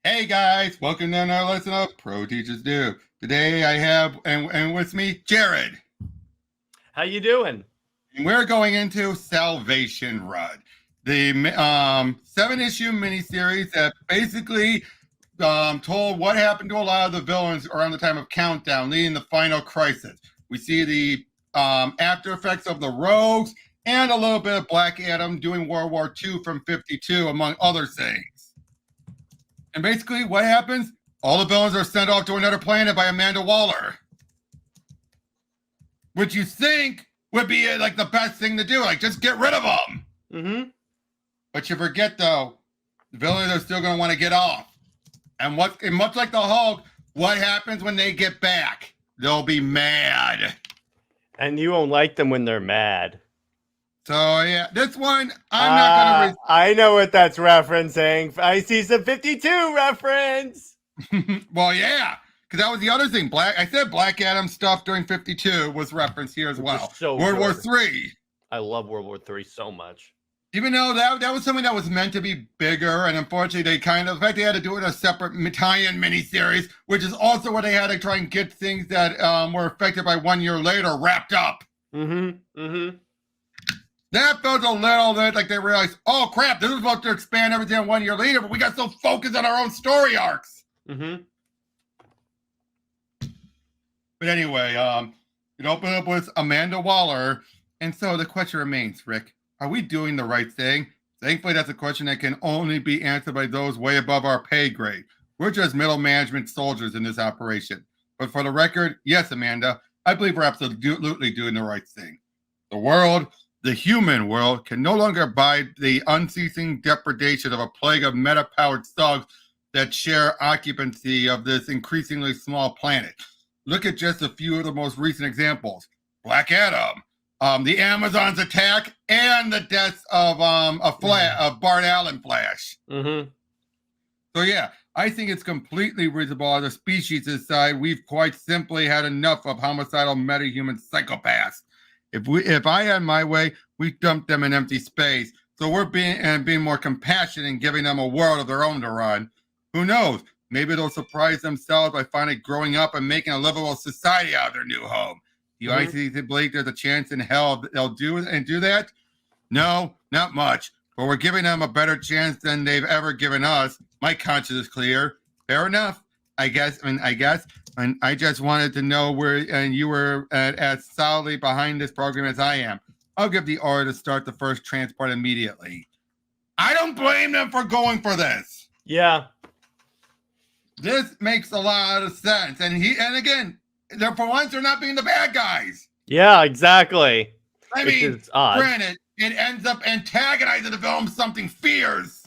Hey guys, welcome to another lesson of Pro Teachers Do. Today I have and with me Jared. How you doing? And we're going into Salvation Run, the 7-issue miniseries that basically told what happened to a lot of the villains around the time of Countdown, leading the final crisis. We see the after effects of the Rogues and a little bit of Black Adam doing World War II from 52, among other things. And basically, what happens? All the villains are sent off to another planet by Amanda Waller, which you think would be like the best thing to do, like just get rid of them. Mm-hmm. But you forget, though, the villains are still going to want to get off. And much like the Hulk, what happens when they get back? They'll be mad. And you won't like them when they're mad. So yeah, this one I'm not going to. I know what that's referencing. I see some 52 reference. Well, yeah, because that was the other thing. I said Black Adam stuff during 52 was referenced here as well. So World War III. I love World War III so much. Even though that was something that was meant to be bigger, and unfortunately they in fact they had to do it in a separate tie-in miniseries, which is also where they had to try and get things that were affected by 1 year later wrapped up. Mm-hmm. Mm-hmm. That felt a little bit like they realized, oh crap, this is supposed to expand everything 1 year later, but we got so focused on our own story arcs. Mm-hmm. But anyway, it opened up with Amanda Waller, and so the question remains, Rick, are we doing the right thing? Thankfully, that's a question that can only be answered by those way above our pay grade. We're just middle management soldiers in this operation. But for the record, yes, Amanda, I believe we're absolutely doing the right thing. The world, the human world, can no longer abide the unceasing depredation of a plague of meta-powered thugs that share occupancy of this increasingly small planet. Look at just a few of the most recent examples. Black Adam, the Amazons attack, and the deaths of Bart Allen Flash. Mm-hmm. So yeah, I think it's completely reasonable as a species decide we've quite simply had enough of homicidal metahuman psychopaths. If I had my way, we dumped them in empty space. So we're being more compassionate and giving them a world of their own to run. Who knows? Maybe they'll surprise themselves by finally growing up and making a livable society out of their new home. Do you honestly believe there's a chance in hell they'll do that? No, not much. But we're giving them a better chance than they've ever given us. My conscience is clear. Fair enough. I guess. And I just wanted to know where you were as solidly behind this program as I am. I'll give the order to start the first transport immediately. I don't blame them for going for this. Yeah. This makes a lot of sense. And again, they're for once they're not being the bad guys. Yeah, exactly. I mean, granted, it ends up antagonizing the film something fierce.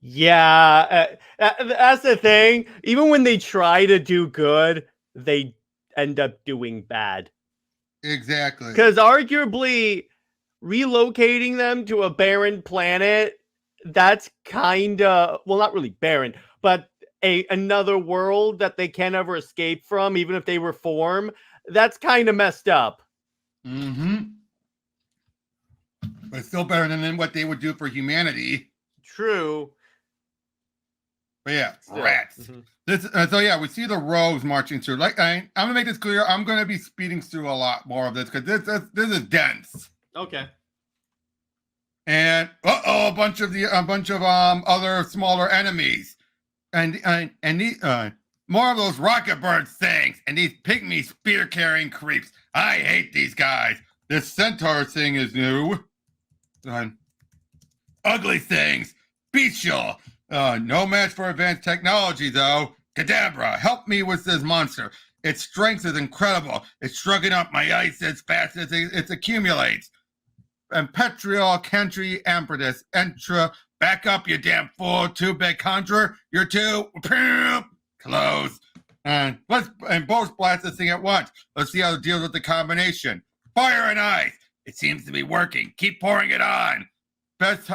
Yeah, that's the thing. Even when they try to do good, they end up doing bad. Exactly. Because arguably, relocating them to a barren planet, that's kind of, well, not really barren, but another world that they can't ever escape from, even if they reform, that's kind of messed up. Mm-hmm. But still better than what they would do for humanity. True. But yeah, rats. Mm-hmm. So yeah, we see the Rogues marching through. Like I'm gonna make this clear. I'm gonna be speeding through a lot more of this because this is dense. Okay. And a bunch of other smaller enemies, and more of those rocket bird things, and these pygmy spear carrying creeps. I hate these guys. This centaur thing is new. Ugly things, bestial. No match for advanced technology, though. Kadabra, help me with this monster. Its strength is incredible. It's shrugging up my ice as fast as it accumulates. And Petriol, Cantry, Ampertus, Entra, back up, you damn fool. Two-bit conjurer. You're too close. And both blast this thing at once. Let's see how it deals with the combination. Fire and ice. It seems to be working. Keep pouring it on. Best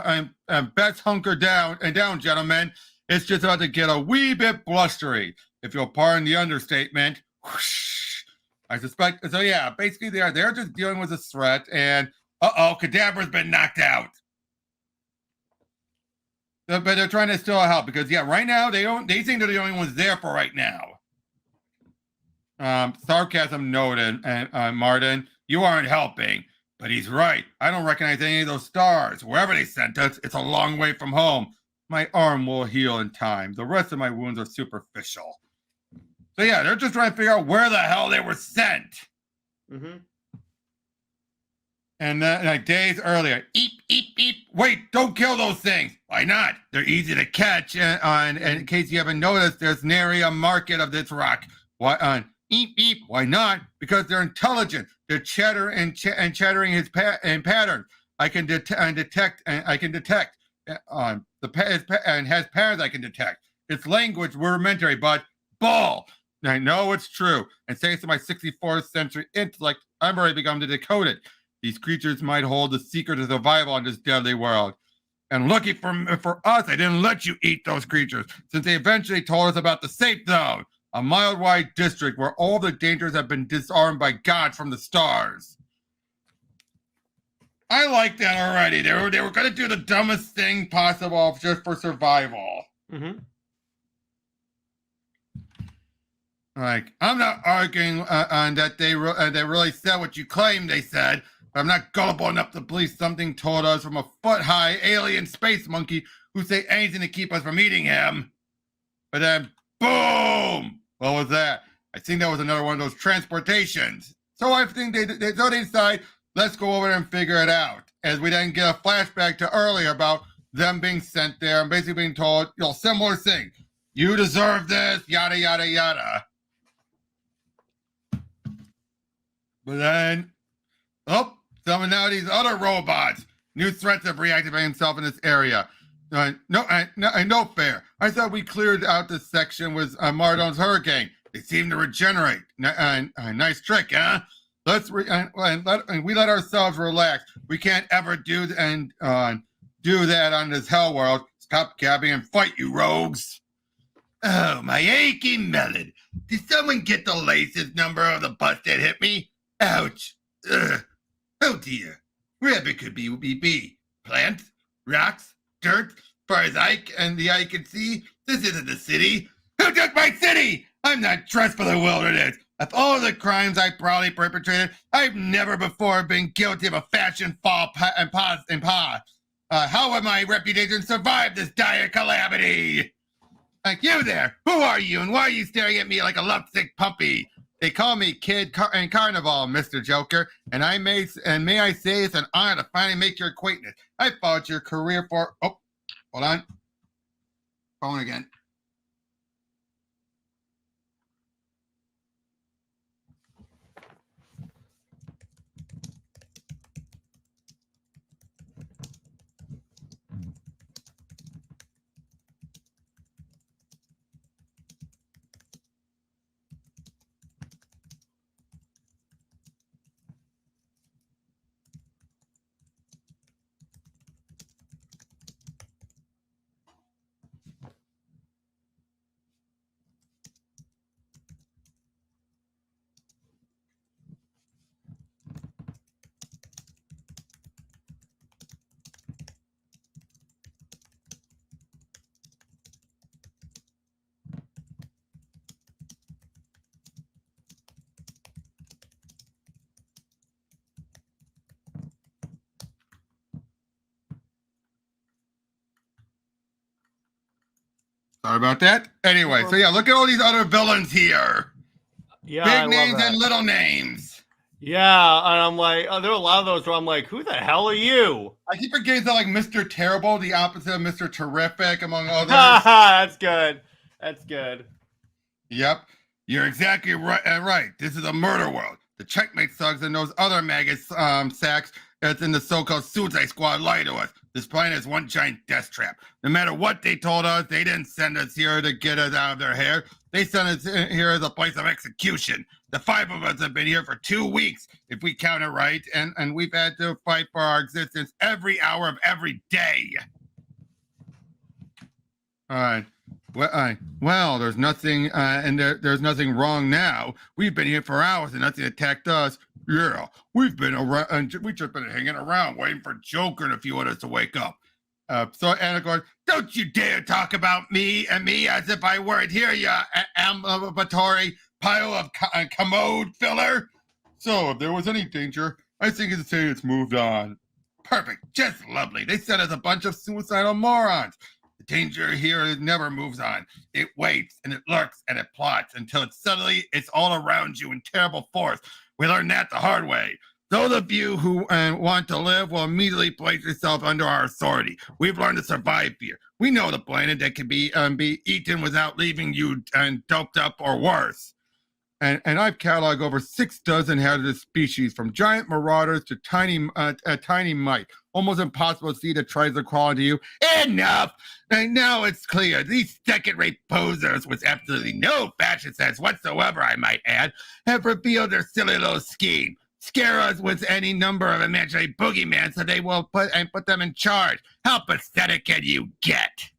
hunker down, gentlemen. It's just about to get a wee bit blustery, if you'll pardon the understatement. Whoosh. I suspect. So yeah, basically they're just dealing with a threat, and Cadaver's been knocked out. but they're trying to still help because yeah, right now they think they're the only ones there for right now. Sarcasm noted, and Martin, you aren't helping. But he's right. I don't recognize any of those stars. Wherever they sent us, it's a long way from home. My arm will heal in time. The rest of my wounds are superficial. So yeah, they're just trying to figure out where the hell they were sent. Mm-hmm. And then, like days earlier, eep, eep, eep. Wait, don't kill those things. Why not? They're easy to catch. And in case you haven't noticed, there's nary a market of this rock. Why? Eep, eep. Why not? Because they're intelligent. They're chattering his pattern. I can detect and has patterns I can detect. Its language rudimentary, but bull. I know it's true. And thanks to my 64th century intellect, I've already begun to decode it. These creatures might hold the secret of survival on this deadly world. And lucky for us, I didn't let you eat those creatures, since they eventually told us about the safe zone, a mile-wide district where all the dangers have been disarmed by God from the stars. I like that already. They were going to do the dumbest thing possible just for survival. Mm-hmm. Like, I'm not arguing on that they really said what you claim they said, but I'm not gullible enough to believe something told us from a foot-high alien space monkey who say anything to keep us from eating him. But then, boom! What was that? I think that was another one of those transportations. So I think they decide, let's go over there and figure it out. As we then get a flashback to earlier about them being sent there and basically being told, similar thing. You deserve this, yada, yada, yada. But then, summon out these other robots. New threats have reactivated himself in this area. No fair. I thought we cleared out this section with Mardon's hurricane. They seem to regenerate. Nice trick, huh? We let ourselves relax. We can't ever do that on this hell world. Stop gabbing and fight, you rogues. Oh, my achy melon. Did someone get the latest number of the bus that hit me? Ouch. Ugh. Oh dear. Wherever could be? Plants? Rocks? Dirt? Far as eye can see, this isn't the city. Who took my city? I'm not dressed for the wilderness. Of all the crimes I proudly perpetrated, I've never before been guilty of a fashion fall and pause. How would my reputation survive this dire calamity? Like, you there, who are you and why are you staring at me like a lovesick puppy? They call me Kid and Carnival, Mr. Joker, and may I say it's an honor to finally make your acquaintance. I followed your career for, hold on, phone again. Sorry about that. Anyway, so yeah, look at all these other villains here. Yeah, big names and little names. Yeah, and I'm like, there are a lot of those where I'm like, who the hell are you? I keep forgetting that, like Mr. Terrible, the opposite of Mr. Terrific, among others. That's good. That's good. Yep, you're exactly right. Right. This is a murder world. The checkmate thugs and those other maggot sacks that's in the so-called Suicide Squad lie to us. This planet is one giant death trap. No matter what they told us, they didn't send us here to get us out of their hair. They sent us here as a place of execution. The 5 of us have been here for 2 weeks, if we count it right, and we've had to fight for our existence every hour of every day. All right. Well, there's nothing, and there's nothing wrong now. We've been here for hours and nothing attacked us. Yeah, we've been around, and we've just been hanging around waiting for Joker and a few others to wake up. So Anna goes, "Don't you dare talk about me and me as if I weren't here, you ambulatory pile of commode filler. So if there was any danger, I think it's say it's moved on. Perfect, just lovely. They said it's a bunch of suicidal morons. The danger here never moves on. It waits and it lurks and it plots until suddenly it's all around you in terrible force. We learned that the hard way. Those of you who want to live will immediately place yourself under our authority. We've learned to survive here. We know the planet that can be eaten without leaving you doped up or worse. And I've cataloged over 6 dozen hazardous species, from giant marauders to tiny mite. Almost impossible to see that tries to crawl into you. Enough! And now it's clear. These second-rate posers, with absolutely no fashion sense whatsoever, I might add, have revealed their silly little scheme. Scare us with any number of imaginary boogeymen so they will put them in charge. How pathetic can you get?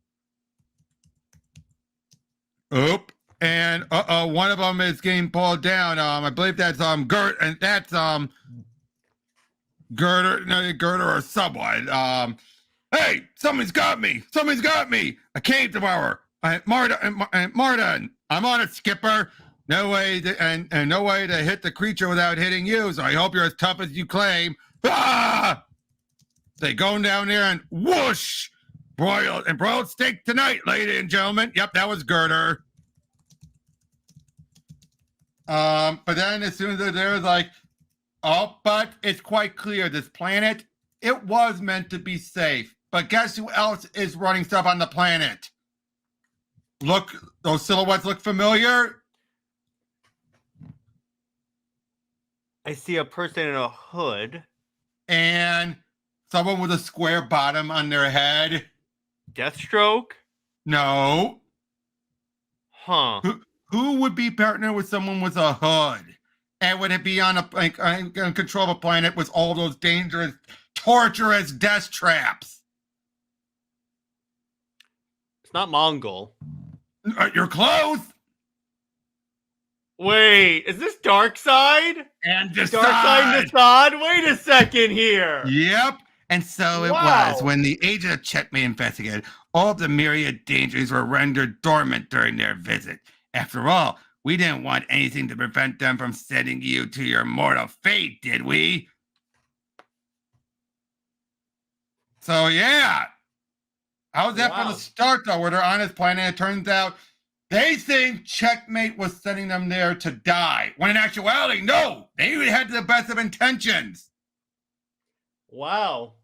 Oop. And one of them is getting pulled down. I believe that's Gert, and that's Girder or someone. Hey, someone's got me! Someone's got me! A cave devourer. Martin, I'm on it, Skipper. No way to, no way to hit the creature without hitting you. So I hope you're as tough as you claim. Ah! They going down there and whoosh! Broiled steak tonight, ladies and gentlemen. Yep, that was Girder. But then as soon as they're like, oh, but it's quite clear this planet, it was meant to be safe. But guess who else is running stuff on the planet? Look, those silhouettes look familiar. I see a person in a hood. And someone with a square bottom on their head. Deathstroke? No. Huh. Who would be partnered with someone with a hood? And would it be on control of a planet with all those dangerous, torturous death traps? It's not Mongol. You're close. Wait, is this Darkseid? And Desaad. Darkseid Desaad? Wait a second here. Yep. And so it was when the agent of Checkmate investigated, all of the myriad dangers were rendered dormant during their visit. After all, we didn't want anything to prevent them from sending you to your mortal fate, did we? So, yeah. How's that from the start, though, where they're on this planet? It turns out they think Checkmate was sending them there to die, when in actuality, no, they had the best of intentions. Wow.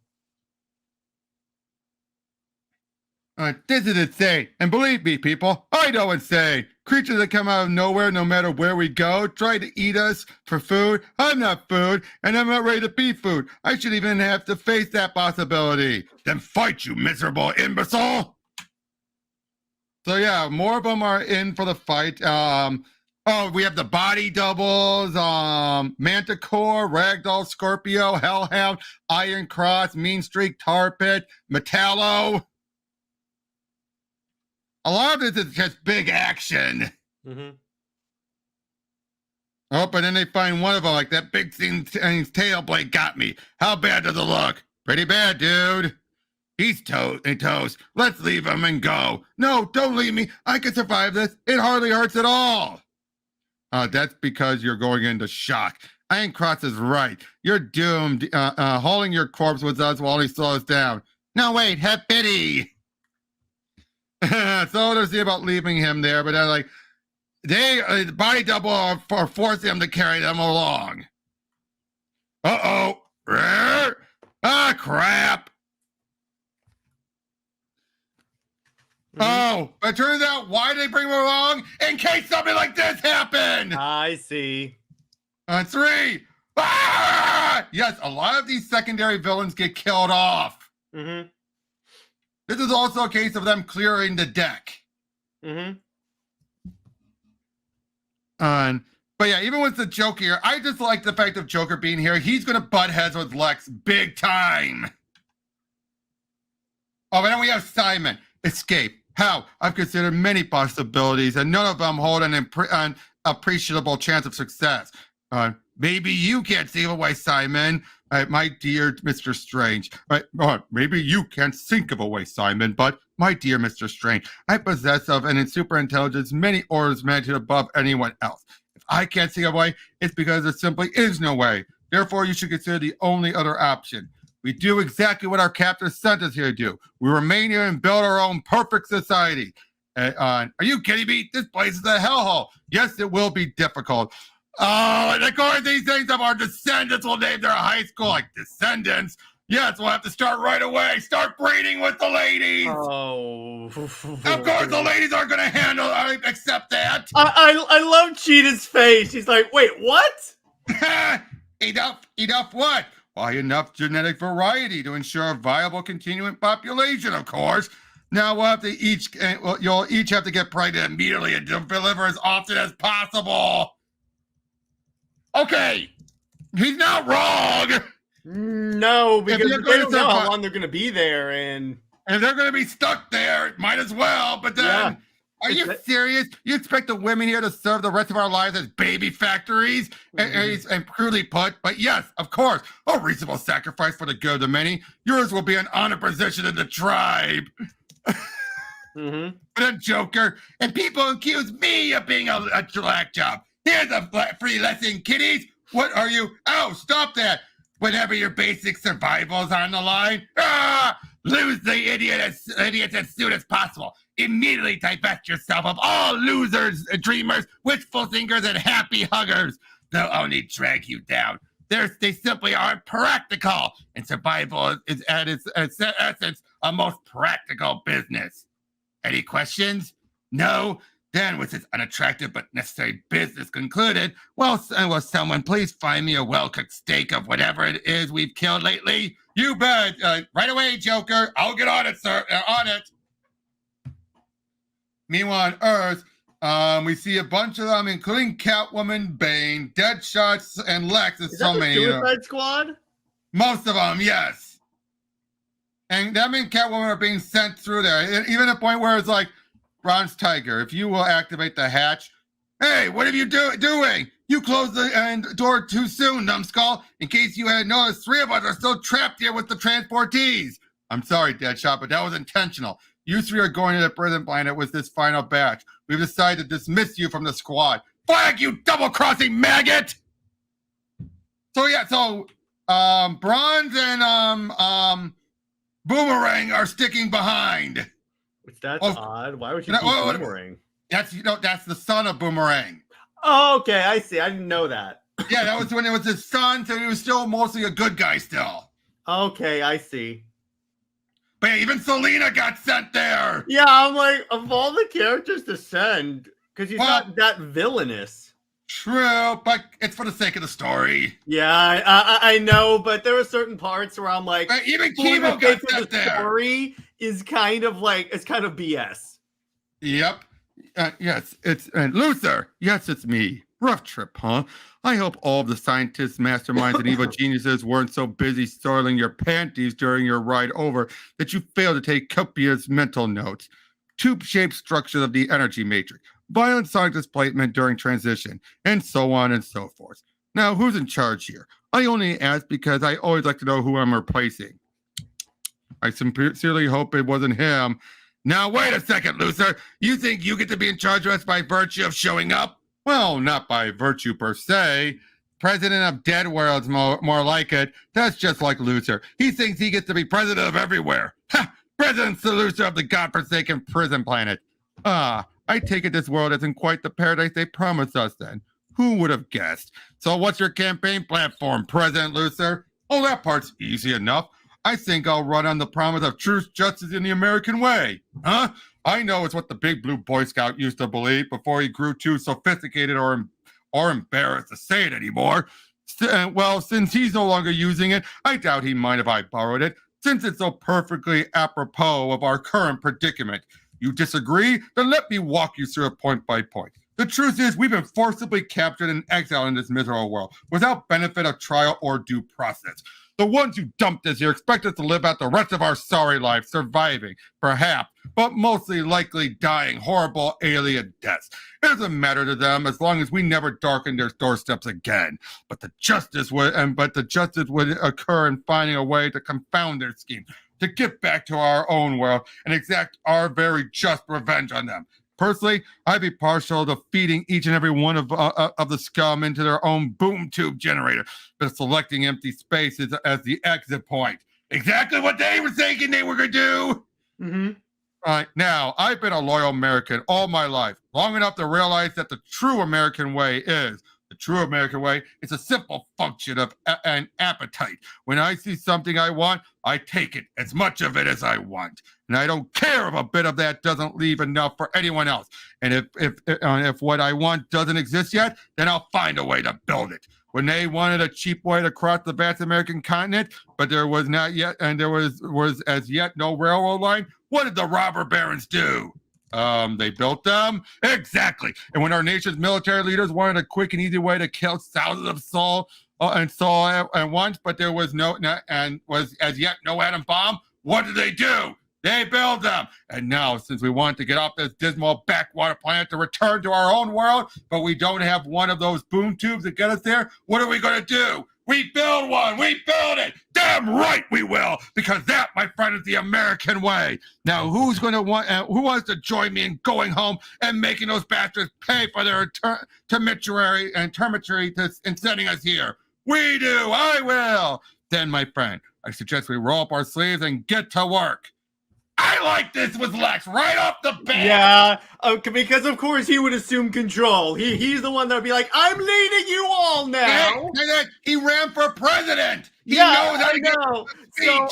This is insane. And believe me, people, I know insane. Creatures that come out of nowhere, no matter where we go, try to eat us for food. I'm not food, and I'm not ready to be food. I should even have to face that possibility. Then fight, you miserable imbecile. So yeah, more of them are in for the fight. We have the body doubles, Manticore, Ragdoll, Scorpio, Hellhound, Iron Cross, Mean Streak, Tar Pit, Metallo. A lot of this is just big action. Mm-hmm. Oh, but then they find one of them, like that big thing's tail blade got me. How bad does it look? Pretty bad, dude. He's toast. Let's leave him and go. No, don't leave me. I can survive this. It hardly hurts at all. That's because you're going into shock. Iron Cross is right. You're doomed. Hauling your corpse with us while he slows down. No, wait, have pity. So they're see about leaving him there, but they're like, the body double are forcing him to carry them along. Uh-oh. Ah, crap. Mm-hmm. Oh, it turns out, why did they bring him along? In case something like this happened. I see. 3. Ah! Yes, a lot of these secondary villains get killed off. Mm-hmm. This is also a case of them clearing the deck. Mm-hmm. But yeah, even with the Joker here, I just like the fact of Joker being here. He's going to butt heads with Lex big time. Oh, and then we have Simon. Escape. How? I've considered many possibilities, and none of them hold an appreciable chance of success. Maybe you can't see it away, Simon, My dear Mr. Strange, maybe you can't think of a way, Simon, but my dear Mr. Strange, I possess of an superintelligence many orders of magnitude above anyone else. If I can't think of a way, it's because there simply is no way. Therefore, you should consider the only other option. We do exactly what our captor sent us here to do. We remain here and build our own perfect society. Are you kidding me? This place is a hellhole. Yes, it will be difficult. Oh, and according to these things of our descendants will name their high school like descendants. Yes, we'll have to start right away. Start breeding with the ladies. Oh. Of course, the ladies aren't going to handle it. Accept that. I love Cheetah's face. He's like, wait, what? Enough what? Why, enough genetic variety to ensure a viable continuing population, of course. Now we'll have to you'll each have to get pregnant immediately and deliver as often as possible. Okay, he's not wrong. No, because they don't know how long they're going to be there, and if they're going to be stuck there, might as well. But then, are you serious? You expect the women here to serve the rest of our lives as baby factories? And crudely put, but yes, of course, a reasonable sacrifice for the good of the many. Yours will be an honored position in the tribe. But a joker, and people accuse me of being a black job. Here's a free lesson, kiddies. What are you? Oh, stop that. Whenever your basic survival is on the line, lose the idiots as soon as possible. Immediately divest yourself of all losers, dreamers, wishful thinkers, and happy huggers. They'll only drag you down. They simply aren't practical, and survival is at its essence a most practical business. Any questions? No? Then, with this unattractive but necessary business concluded, will someone please find me a well-cooked steak of whatever it is we've killed lately? You bet. Right away, Joker. I'll get on it, sir. On it. Meanwhile, on Earth, we see a bunch of them, including Catwoman, Bane, Deadshot, and Lex. Is that the Suicide Squad? Most of them, yes. And them and Catwoman are being sent through there. Even a point where it's like, Bronze Tiger, if you will activate the hatch. Hey, what are you doing? You closed the door too soon, numbskull. In case you had noticed, 3 of us are still trapped here with the transportees. I'm sorry, Deadshot, but that was intentional. You 3 are going to the prison planet with this final batch. We've decided to dismiss you from the squad. Flag, you double-crossing maggot! So Bronze and Boomerang are sticking behind. Which that's odd. Why would you keep Boomerang? That's the son of Boomerang. Oh, okay, I see. I didn't know that. Yeah, that was when it was his son, so he was still mostly a good guy still. Okay, I see. But yeah, even Selena got sent there. Yeah, I'm like, of all the characters to send, because he's not that villainous. True, but it's for the sake of the story. Yeah, I know, but there are certain parts where I'm like, but even Chemo got sent there. Story is kind of BS. Yep. Yes, it's Luther. Yes, it's me. Rough trip, huh? I hope all of the scientists, masterminds, and evil geniuses weren't so busy soiling your panties during your ride over that you failed to take copious mental notes. Tube-shaped structures of the energy matrix, violent sonic displacement during transition, and so on and so forth. Now, who's in charge here? I only ask because I always like to know who I'm replacing. I sincerely hope it wasn't him. Now, wait a second, Luther. You think you get to be in charge of us by virtue of showing up? Well, not by virtue per se. President of Dead World's more like it. That's just like Luther. He thinks he gets to be president of everywhere. Ha! President's the Luther of the godforsaken prison planet. I take it this world isn't quite the paradise they promised us then. Who would have guessed? So what's your campaign platform, President Luther? Oh, that part's easy enough. I think I'll run on the promise of truth, justice, in the American way. Huh? I know it's what the big blue Boy Scout used to believe before he grew too sophisticated or embarrassed to say it anymore. Well, since he's no longer using it, I doubt he mind if I borrowed it, since it's so perfectly apropos of our current predicament. You disagree? Then let me walk you through it point by point. The truth is, we've been forcibly captured and exiled in this miserable world, without benefit of trial or due process. The ones who dumped us here expect us to live out the rest of our sorry lives, surviving, perhaps, but mostly likely dying horrible alien deaths. It doesn't matter to them as long as we never darken their doorsteps again. But the justice would occur in finding a way to confound their scheme, to get back to our own world and exact our very just revenge on them. Personally, I'd be partial to feeding each and every one of the scum into their own boom tube generator, but selecting empty spaces as the exit point. Exactly what they were thinking they were going to do. Mm-hmm. All right, now, I've been a loyal American all my life, long enough to realize that the true American way is. The true American way is a simple function of an appetite. When I see something I want, I take it, as much of it as I want. And I don't care if a bit of that doesn't leave enough for anyone else. And if what I want doesn't exist yet, then I'll find a way to build it. When they wanted a cheap way to cross the vast American continent, but there was not yet, and there was as yet no railroad line, what did the robber barons do? They built them. Exactly. And when our nation's military leaders wanted a quick and easy way to kill thousands of souls at once, but there was was as yet no atom bomb, what did they do? They built them. And now, since we want to get off this dismal backwater planet to return to our own world, but we don't have one of those boom tubes to get us there, what are we going to do? We build one. We build it. Damn right we will, because that, my friend, is the American way. Now, who wants to join me in going home and making those bastards pay for their termitory and sending us here? We do. I will. Then, my friend, I suggest we roll up our sleeves and get to work. I like this with Lex right off the bat. Yeah, because of course he would assume control. He's the one that would be like, "I'm leading you all now." He ran for president. He knows how to know. So,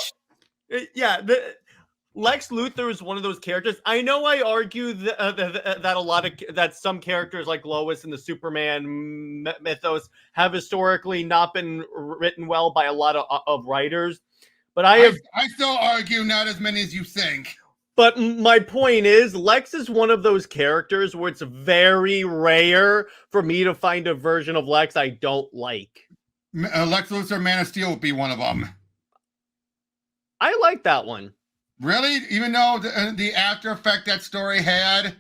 Lex Luthor is one of those characters. I know I argue that some characters like Lois in the Superman mythos have historically not been written well by a lot of writers. But I still argue not as many as you think. But my point is, Lex is one of those characters where it's very rare for me to find a version of Lex I don't like. Lex Luthor, Man of Steel would be one of them. I like that one. Really? Even though the after effect that story had?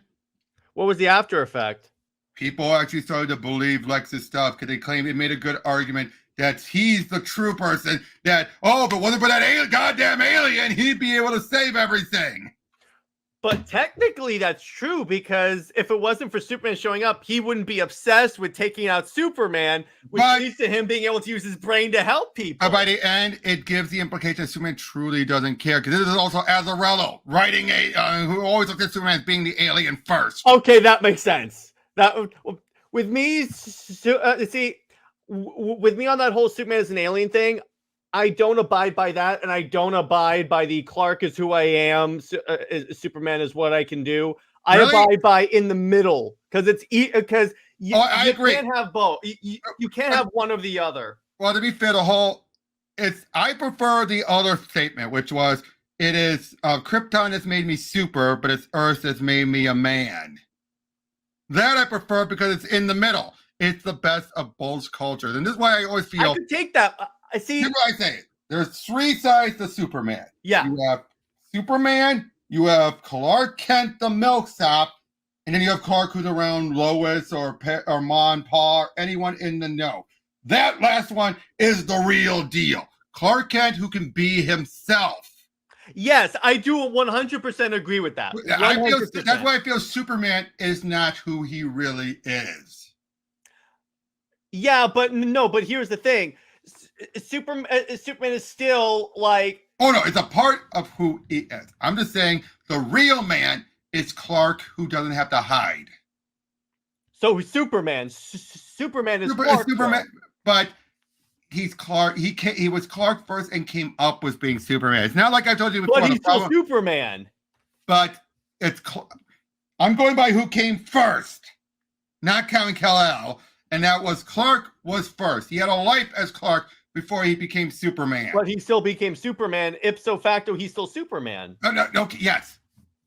What was the after effect? People actually started to believe Lex's stuff because they claimed it made a good argument that he's the true person, but wasn't for that goddamn alien, he'd be able to save everything. But technically that's true, because if it wasn't for Superman showing up, he wouldn't be obsessed with taking out Superman, which leads to him being able to use his brain to help people. But by the end, it gives the implication that Superman truly doesn't care, because this is also Azzarello writing who always looks at Superman as being the alien first. Okay, that makes sense. With me, with me on that whole Superman is an alien thing, I don't abide by that, and I don't abide by the Clark is who I am, Superman is what I can do. I abide by in the middle, because you agree. Can't have both. You can't have one or the other. Well, to be fair, I prefer the other statement, which was, it is Krypton has made me super, but it's Earth has made me a man. That I prefer because it's in the middle. It's the best of both cultures. And this is why I always feel... I could take that. I see... Here's what I say. There's three sides to Superman. Yeah. You have Superman, you have Clark Kent, the milksop, and then you have Clark who's around Lois or Ma and Pa, or anyone in the know. That last one is the real deal. Clark Kent who can be himself. Yes, I do 100% agree with that. That's why I feel Superman is not who he really is. Yeah, but here's the thing. Superman is still like... Oh, no, it's a part of who he is. I'm just saying the real man is Clark who doesn't have to hide. So Superman is Clark. Superman, but he's Clark. He was Clark first and came up with being Superman. It's not like I told you before. But he's still Superman. But I'm going by who came first, not counting Kal-El. And that was Clark was first. He had a life as Clark before he became Superman. But he still became Superman. Ipso facto, he's still Superman. No, yes.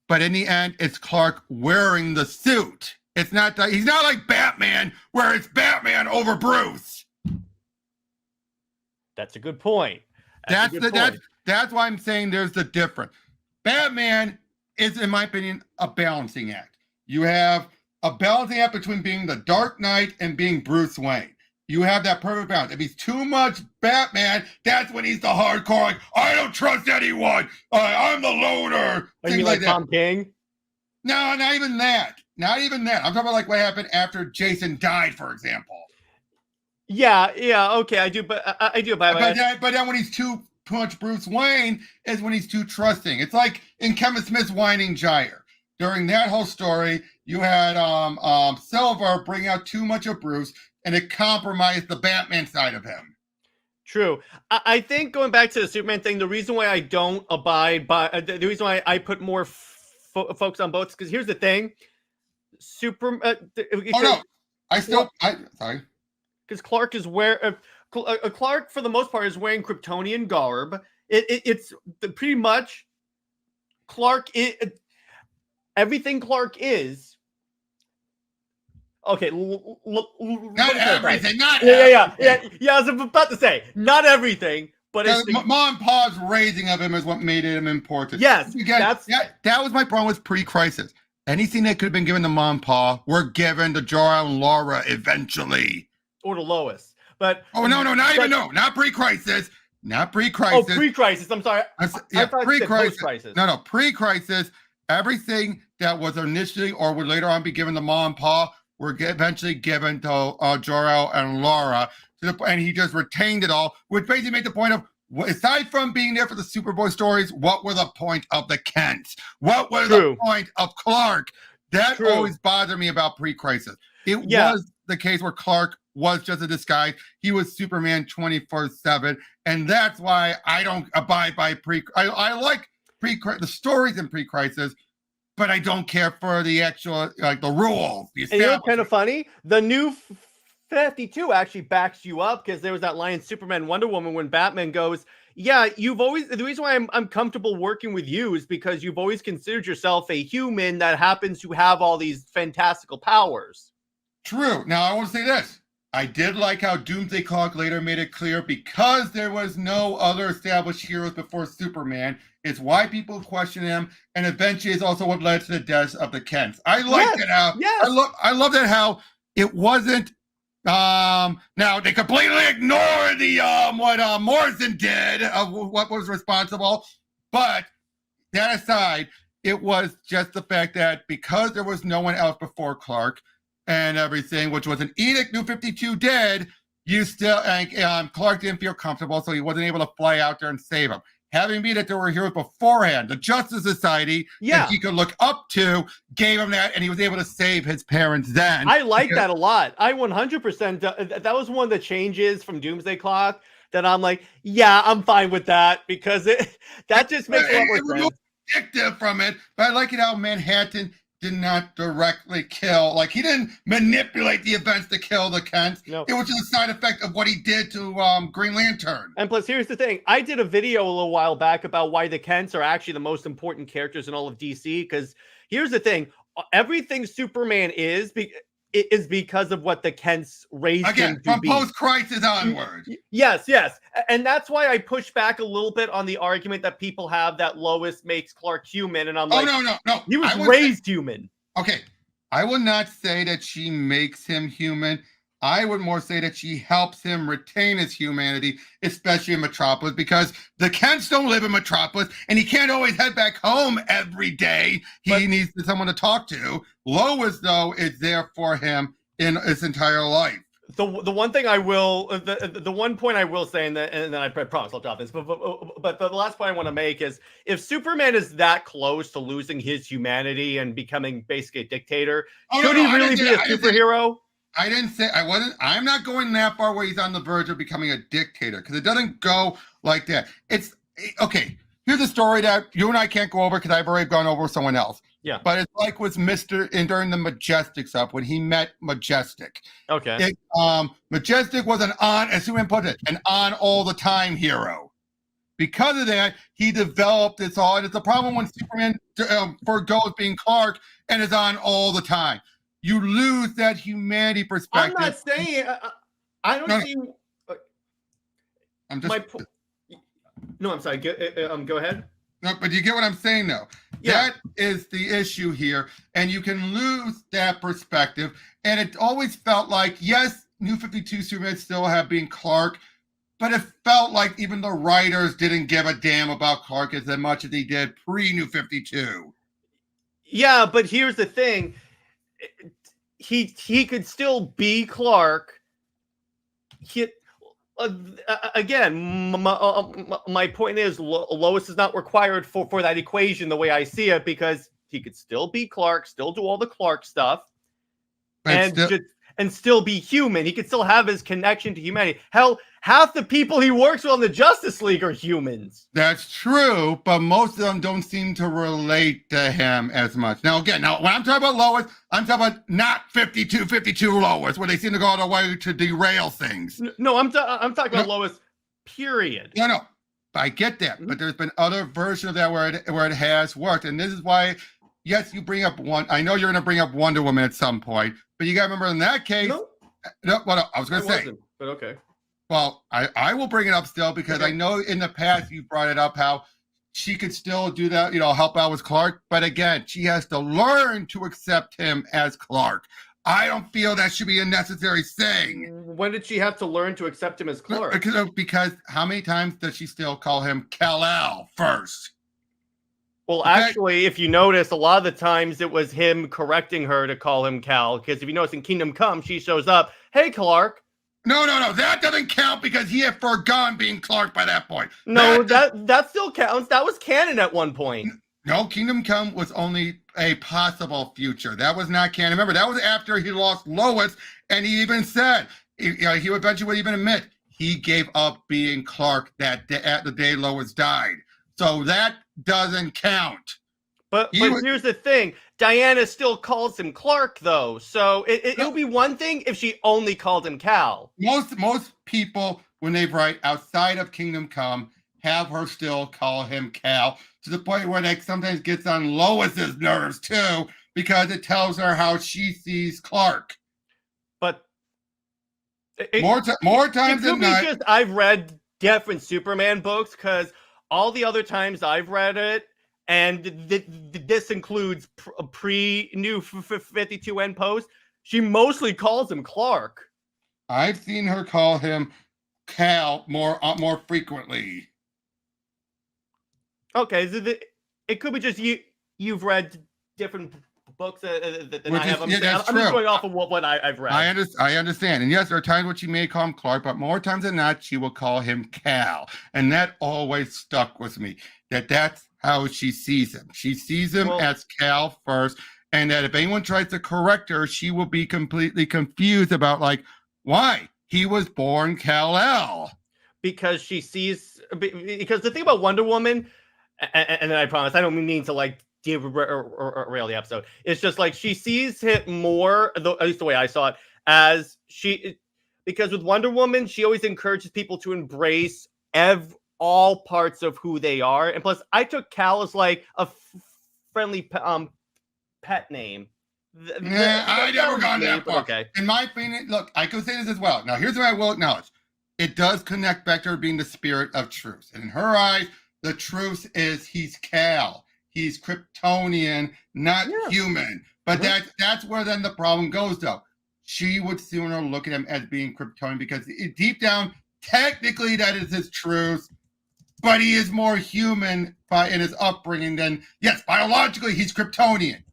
But in the end, it's Clark wearing the suit. It's not he's not like Batman, where it's Batman over Bruce. That's a good point. That's a good point. That's why I'm saying there's the difference. Batman is, in my opinion, a balancing act. You have a balancing act between being the Dark Knight and being Bruce Wayne. You have that perfect balance. If he's too much Batman, that's when he's the hardcore, like, I don't trust anyone. I'm the loner. You mean like Tom King? No, not even that. Not even that. I'm talking about like what happened after Jason died, for example. Yeah, okay, I do, but I do. But then when he's too much Bruce Wayne is when he's too trusting. It's like in Kevin Smith's Whining Gyre. During that whole story, you had Silver bring out too much of Bruce, and it compromised the Batman side of him. True. I think going back to the Superman thing, the reason why I don't abide by the reason why I put more focus on both, because here's the thing: sorry. Because Clark is Clark for the most part is wearing Kryptonian garb. It's pretty much Clark. Everything Clark is. Okay, not everything. Not everything. Yeah. I was about to say not everything, but it's Mom and Pa's raising of him is what made him important. Yes, again, that was my problem with pre-crisis. Anything that could have been given to Mom and Pa were given to Jor-El and Laura eventually. Or to Lois, but not pre-crisis, not pre-crisis. Oh, pre-crisis. I'm sorry. Pre-crisis. No, pre-crisis. Everything that was initially or would later on be given to Mom and Pa were eventually given to Jor-El and Laura, and he just retained it all, which basically made the point of, aside from being there for the Superboy stories, what were the point of the Kents? What was the point of Clark? That always bothered me about pre-crisis. It was the case where Clark was just a disguise. He was Superman 24/7, and that's why I don't abide by I like the stories in pre-crisis, but I don't care for the actual the rules. And you know, kind of funny. The new 52 actually backs you up, because there was that line in Superman Wonder Woman when Batman goes, "Yeah, you've always the reason why I'm comfortable working with you is because you've always considered yourself a human that happens to have all these fantastical powers." True. Now I want to say this. I did like how Doomsday Clock later made it clear, because there was no other established heroes before Superman, it's why people question him, and eventually is also what led to the deaths of the Kents. I like that how I love that how it wasn't now they completely ignored the what Morrison did of what was responsible, but that aside, it was just the fact that because there was no one else before Clark and everything, which was an edict New 52 did, you still, Clark didn't feel comfortable, so he wasn't able to fly out there and save him. Having been that there were heroes beforehand, the Justice Society that he could look up to gave him that, and he was able to save his parents then. I like that a lot. I 100%, that was one of the changes from Doomsday Clock that I'm like, yeah, I'm fine with that, because that just makes a lot more sense. Addictive from it, but I like it how Manhattan did not directly kill. Like, he didn't manipulate the events to kill the Kents. No. It was just a side effect of what he did to Green Lantern. And plus, here's the thing. I did a video a little while back about why the Kents are actually the most important characters in all of DC, because here's the thing. Everything Superman is because of what the Kents raised him to from be. Post-crisis onward. Yes. And that's why I push back a little bit on the argument that people have that Lois makes Clark human. And I'm no. He was raised human. Okay. I will not say that she makes him human. I would more say that she helps him retain his humanity, especially in Metropolis, because the Kents don't live in Metropolis, and he can't always head back home every day. He needs someone to talk to. Lois, though, is there for him in his entire life. The one thing I will, the one point I will say, and then I promise I'll drop this, but the last point I want to make is, if Superman is that close to losing his humanity and becoming basically a dictator, should he really be a superhero? I'm not going that far where he's on the verge of becoming a dictator, because it doesn't go like that. It's okay. Here's a story that you and I can't go over because I've already gone over with someone else. Yeah. But it's like with during the Majestic stuff when he met Majestic. Okay. Majestic was as Superman put it, an on all the time hero. Because of that, he developed this all, and it's a problem when Superman forgoes being Clark and is on all the time. You lose that humanity perspective. I'm not saying I don't see. I'm just. No, I'm sorry. Go ahead. No, but you get what I'm saying, though. Yeah. That is the issue here, and you can lose that perspective. And it always felt like, yes, New 52 Superman still have been Clark, but it felt like even the writers didn't give a damn about Clark as much as they did pre-New 52. Yeah, but here's the thing. He could still be Clark. Again, my point is Lois is not required for that equation the way I see it, because he could still be Clark, still do all the Clark stuff, and still be human. He could still have his connection to humanity. Hell, half the people he works with on the Justice League are humans. That's true, but most of them don't seem to relate to him as much. Now, again, when I'm talking about Lois, I'm talking about not 52 Lois, where they seem to go out of the way to derail things. No, I'm talking about Lois, period. No, I get that, but there's been other versions of that where it has worked, and this is why, yes, you bring up one. I know you're going to bring up Wonder Woman at some point, but you got to remember in that case. No, I was going to say, but okay. Well, I will bring it up still because I know in the past you brought it up how she could still do that, help out with Clark. But again, she has to learn to accept him as Clark. I don't feel that should be a necessary thing. When did she have to learn to accept him as Clark? Because how many times does she still call him Kal-El first? Well, actually, if you notice, a lot of the times it was him correcting her to call him Cal. Because if you notice in Kingdom Come, she shows up, "Hey, Clark." No. That doesn't count because he had forgone being Clark by that point. No, that still counts. That was canon at one point. No, Kingdom Come was only a possible future. That was not canon. Remember, that was after he lost Lois, and he even said, he eventually would even admit he gave up being Clark at the day Lois died. So that doesn't count. But here's the thing. Diana still calls him Clark, though. So it would be one thing if she only called him Cal. Most people, when they write outside of Kingdom Come, have her still call him Cal, to the point where that sometimes gets on Lois's nerves, too, because it tells her how she sees Clark. But more times than not. Just I've read different Superman books, because all the other times I've read it, and this includes pre-New 52 and post, she mostly calls him Clark. I've seen her call him Cal more frequently. Okay, so it could be just you've read different books than I have. I'm just going off of what I've read. I understand. And yes, there are times when she may call him Clark, but more times than not, she will call him Cal. And that always stuck with me, that's how she sees him. She sees him as Cal first, and that if anyone tries to correct her, she will be completely confused about, like, why? He was born Kal-El. Because she sees... Because the thing about Wonder Woman, and I promise, I don't mean to, like, derail the episode. It's just like she sees it more, at least the way I saw it, as because with Wonder Woman, she always encourages people to embrace all parts of who they are. And plus, I took Cal as like a friendly pet name. I never gone that far. Okay. In my opinion, look, I could say this as well. Now, here's what I will acknowledge. It does connect back to her being the spirit of truth. And in her eyes, the truth is he's Cal. He's Kryptonian, not human. But that's where then the problem goes, though. She would sooner look at him as being Kryptonian because deep down, technically that is his truth, but he is more human in his upbringing than, yes, biologically he's Kryptonian,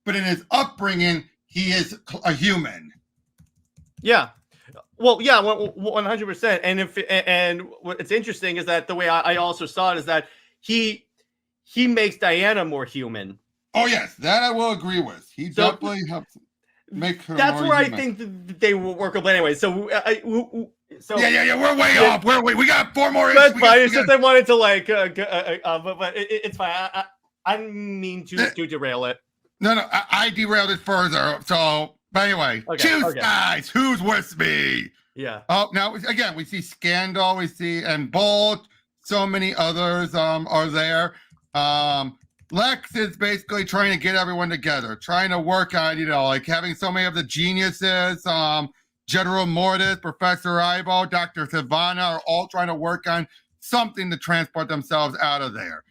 but in his upbringing, he is a human. Yeah. Well, yeah, 100%. And what's interesting is that the way I also saw it is that he makes Diana more human. Oh, yes, that I will agree with. He definitely helps make her that's more where human. I think they will work up anyway. So yeah, we're way off. We got 4 more. That's fine. It's just I wanted to like, but it's fine. I didn't mean to derail it. No, I derailed it further. So, but anyway, choose guys. Who's with me? Yeah. Oh, now again, we see Scandal. We see and Bolt. So many others are there. Lex is basically trying to get everyone together, trying to work on, like having so many of the geniuses, General Mortis, Professor Ivo, Dr. Savannah are all trying to work on something to transport themselves out of there.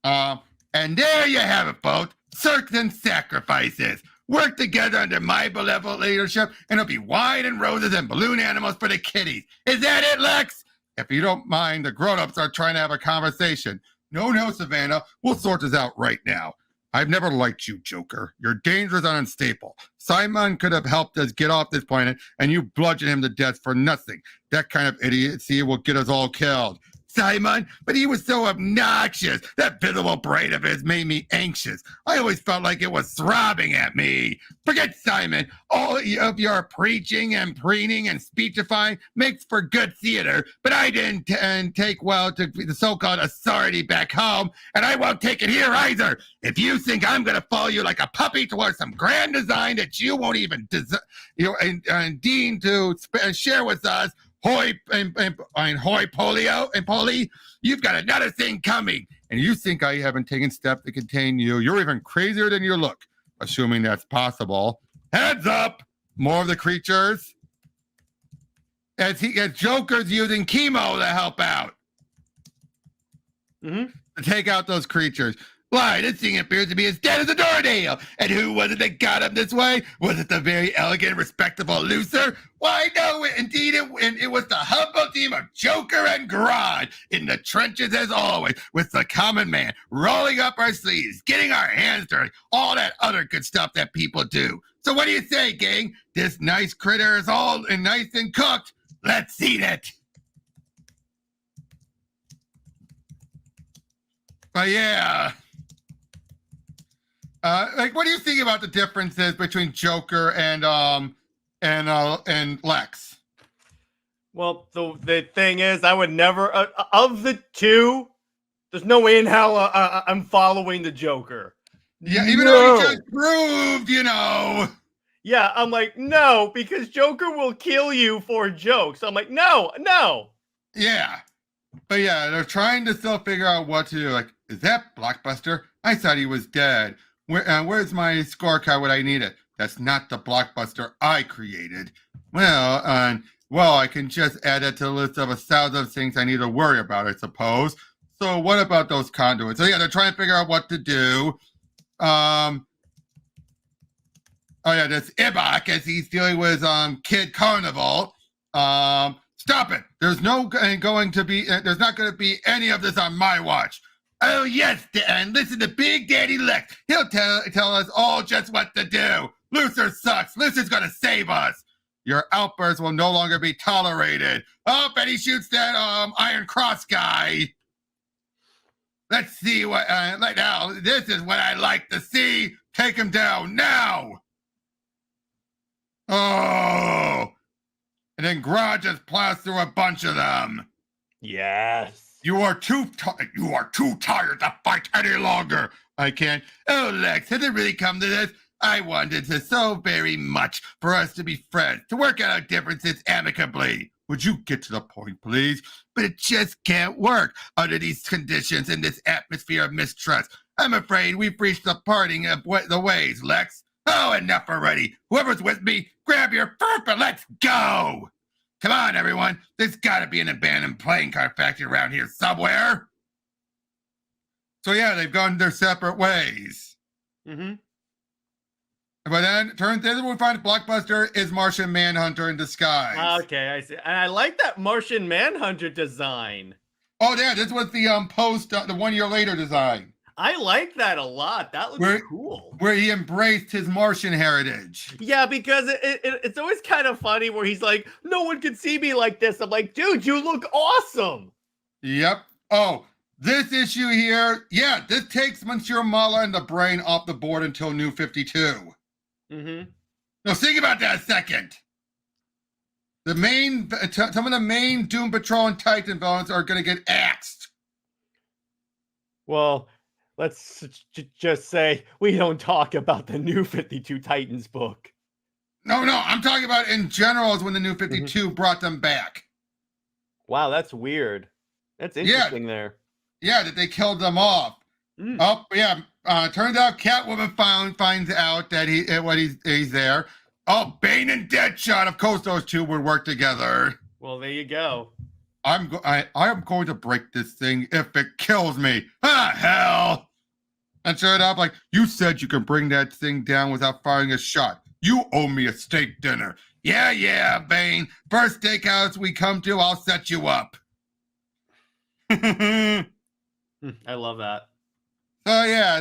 And there you have it, folks. Certain sacrifices. Work together under my benevolent leadership, and it'll be wine and roses and balloon animals for the kiddies. Is that it, Lex? If you don't mind, the grown-ups are trying to have a conversation. No, Savannah. We'll sort this out right now. I've never liked you, Joker. You're dangerous and unstable. Simon could have helped us get off this planet, and you bludgeoned him to death for nothing. That kind of idiocy will get us all killed. Simon, but he was so obnoxious. That visible brain of his made me anxious. I always felt like it was throbbing at me. Forget Simon. All of your preaching and preening and speechifying makes for good theater, but I didn't take well to the so-called authority back home, and I won't take it here either. If you think I'm going to follow you like a puppy towards some grand design that you won't even deign to share with us, Hoi polio and Polly, you've got another thing coming. And you think I haven't taken steps to contain you. You're even crazier than you look, assuming that's possible. Heads up, more of the creatures. As Joker's using chemo to help out. To take out those creatures. Why, this thing appears to be as dead as a doornail. And who was it that got him this way? Was it the very elegant, respectable Lucer? Why, no, indeed, it was the humble team of Joker and Grodd in the trenches as always, with the common man rolling up our sleeves, getting our hands dirty, all that other good stuff that people do. So what do you say, gang? This nice critter is all nice and cooked. Let's eat it. But yeah. What do you think about the differences between Joker and Lex? Well, the thing is, I would never of the two. There's no way in hell I'm following the Joker. Yeah, even though he just proved, Yeah, I'm like, no, because Joker will kill you for jokes. I'm like, no. Yeah, but yeah, they're trying to still figure out what to do. Like, is that Blockbuster? I thought he was dead. Where's my scorecard when I need it? That's not the Blockbuster I created. Well, I can just add it to the list of 1,000 things I need to worry about, I suppose. So what about those conduits? So yeah, they're trying to figure out what to do. This Ibok, as he's dealing with Kid Carnival. Stop it! There's not going to be any of this on my watch. Oh, yes, Dan. Listen to Big Daddy Lex. He'll tell us all just what to do. Lucer sucks. Lucer's going to save us. Your outbursts will no longer be tolerated. Oh, and he shoots that Iron Cross guy. Let's see what... now, this is what I like to see. Take him down now. Oh. And then Grodd just plows through a bunch of them. Yes. You are too tired to fight any longer. I can't. Oh, Lex, has it really come to this? I wanted to so very much for us to be friends, to work out our differences amicably. Would you get to the point, please? But it just can't work under these conditions in this atmosphere of mistrust. I'm afraid we've reached the parting of the ways, Lex. Oh, enough already. Whoever's with me, grab your furp and let's go. Come on, everyone. There's got to be an abandoned playing card factory around here somewhere. So, yeah, they've gone their separate ways. But then, turns out we find Blockbuster is Martian Manhunter in disguise. Okay, I see. And I like that Martian Manhunter design. Oh, yeah, this was the post, the 1 year later design. I like that a lot. That looks cool. Where he embraced his Martian heritage. Yeah, because it's always kind of funny where he's like, no one can see me like this. I'm like, dude, you look awesome. Yep. Oh, this issue here, yeah, this takes Monsieur Mala and the Brain off the board until New 52. Now think about that a second. Some of the main Doom Patrol and Titan villains are going to get axed. Well, let's just say we don't talk about the New 52 Titans book. No, I'm talking about in general is when the New 52 brought them back. Wow, that's weird. That's interesting there. Yeah, that they killed them off. Oh, yeah. Turns out Catwoman finds out that he's there. Oh, Bane and Deadshot. Of course, those two would work together. Well, there you go. I am going to break this thing if it kills me. Ah, hell! And sure enough, like, you said you can bring that thing down without firing a shot. You owe me a steak dinner. Yeah, Bane. First steakhouse we come to, I'll set you up. I love that. So yeah,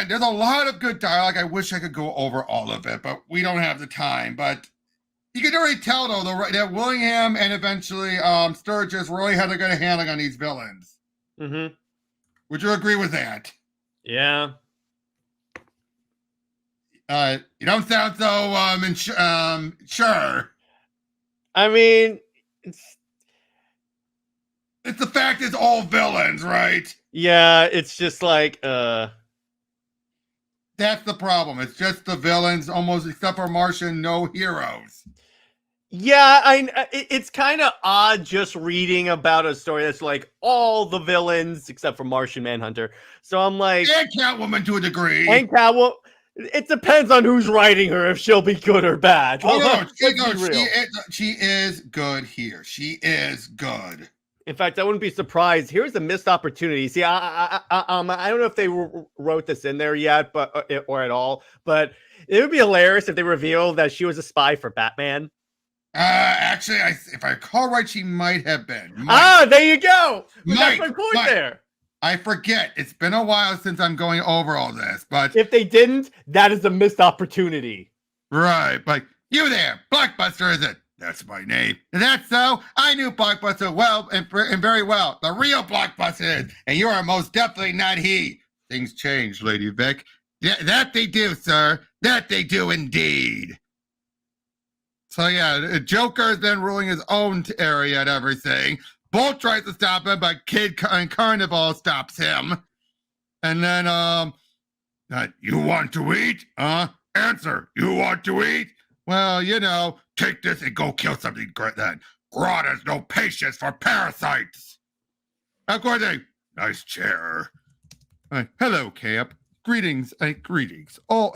there's a lot of good dialogue. I wish I could go over all of it, but we don't have the time. But you can already tell though that Willingham and eventually Sturgis really had a good handling on these villains. Mm-hmm. Would you agree with that? Yeah. You don't sound so sure. I mean, It's the fact it's all villains, right? yeah, it's just like That's the problem. It's just the villains, almost except for Martian, no heroes. yeah, it's kind of odd just reading about a story that's like all the villains except for Martian Manhunter. So I'm like, And Catwoman to a degree. and Catwoman. It depends on who's writing her if she'll be good or bad. Oh no, Let's be real. she is good here. She is good. In fact, I wouldn't be surprised. Here's a missed opportunity. See, I don't know if they wrote this in there yet, but or at all. But it would be hilarious if they revealed that she was a spy for Batman. Actually, if I recall right, she might have been. There you go. That's my point there. I forget. It's been a while since I'm going over all this, but if they didn't, that is a missed opportunity. Right, but you there, Blockbuster, is it? That's my name. Is that so? I knew Blockbuster well and very well. The real Blockbuster is, and you are most definitely not he. Things change, Lady Vic. That they do, sir. That they do indeed. So yeah, Joker is then ruling his own area and everything. Bolt tries to stop him, but Kid and Carnival stops him. And then, you want to eat? Answer, you want to eat? Well, take this and go kill something great then. Grodd has no patience for parasites. According, nice chair. Hello, Camp. Greetings. All.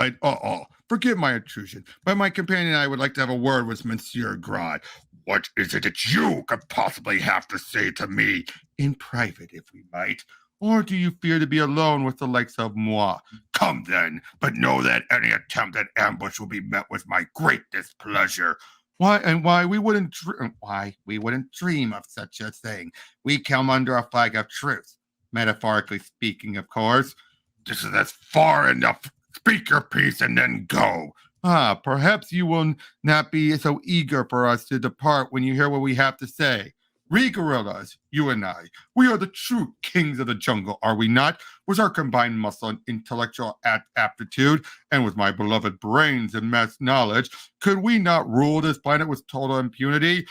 Forgive my intrusion, but my companion and I would like to have a word with Monsieur Grodd. What is it that you could possibly have to say to me in private, if we might? Or do you fear to be alone with the likes of moi? Come then, but know that any attempt at ambush will be met with my great displeasure. Why we wouldn't dream of such a thing. We come under a flag of truce, metaphorically speaking, of course. This is as far enough. Speak your piece and then go. Perhaps you will not be so eager for us to depart when you hear what we have to say. We gorillas, you and I, we are the true kings of the jungle, are we not? With our combined muscle and intellectual aptitude, and with my beloved brains and mass knowledge, could we not rule this planet with total impunity?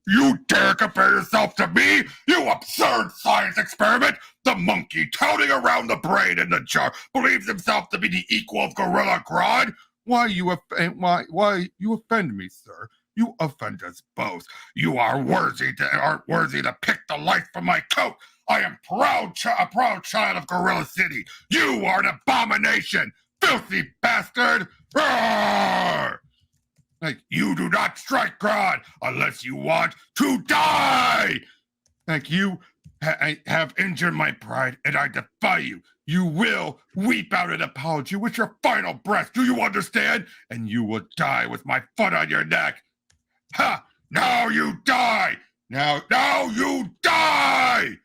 You dare compare yourself to me? You absurd science experiment! The monkey touting around the brain in the jar believes himself to be the equal of Gorilla Grodd? Why you offend me, sir? You offend us both. You aren't worthy to pick the life from my coat. I am a proud child of Gorilla City. You are an abomination, filthy bastard! Roar! Like, you do not strike Grodd unless you want to die! Like, you have injured my pride, and I defy you. You will weep out an apology with your final breath. Do you understand? And you will die with my foot on your neck. Ha! Now you die! Now you die!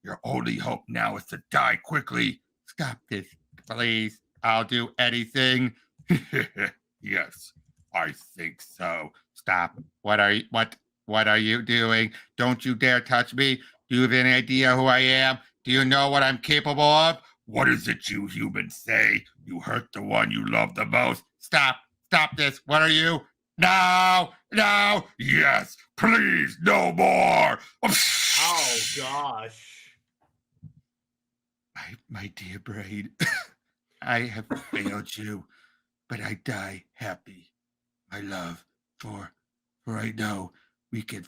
Your only hope now is to die quickly. Stop this, please. I'll do anything. Yes, I think so. Stop. What are you doing? Don't you dare touch me. Do you have any idea who I am? Do you know what I'm capable of? What is it you humans say? You hurt the one you love the most. Stop this. What are you? No, yes, please, no more. Oh, gosh. My dear brain, I have failed you, but I die happy. My love, for I know we can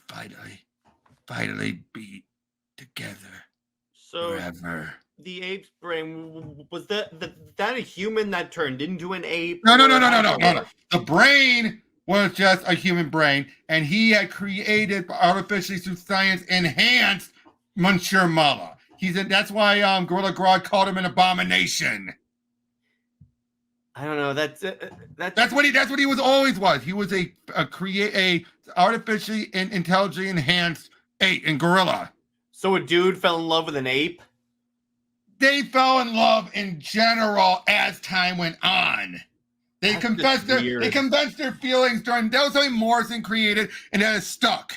finally be together forever. The ape's brain, was that a human that turned into an ape? No. The brain was just a human brain, and he had created artificially through science enhanced Monsieur Mullah. That's why Gorilla Grodd called him an abomination. I don't know. That's what he was. He was a artificially and intelligently enhanced ape and gorilla. So a dude fell in love with an ape? They fell in love in general as time went on. They confessed their feelings during that was something Morrison created, and that is stuck.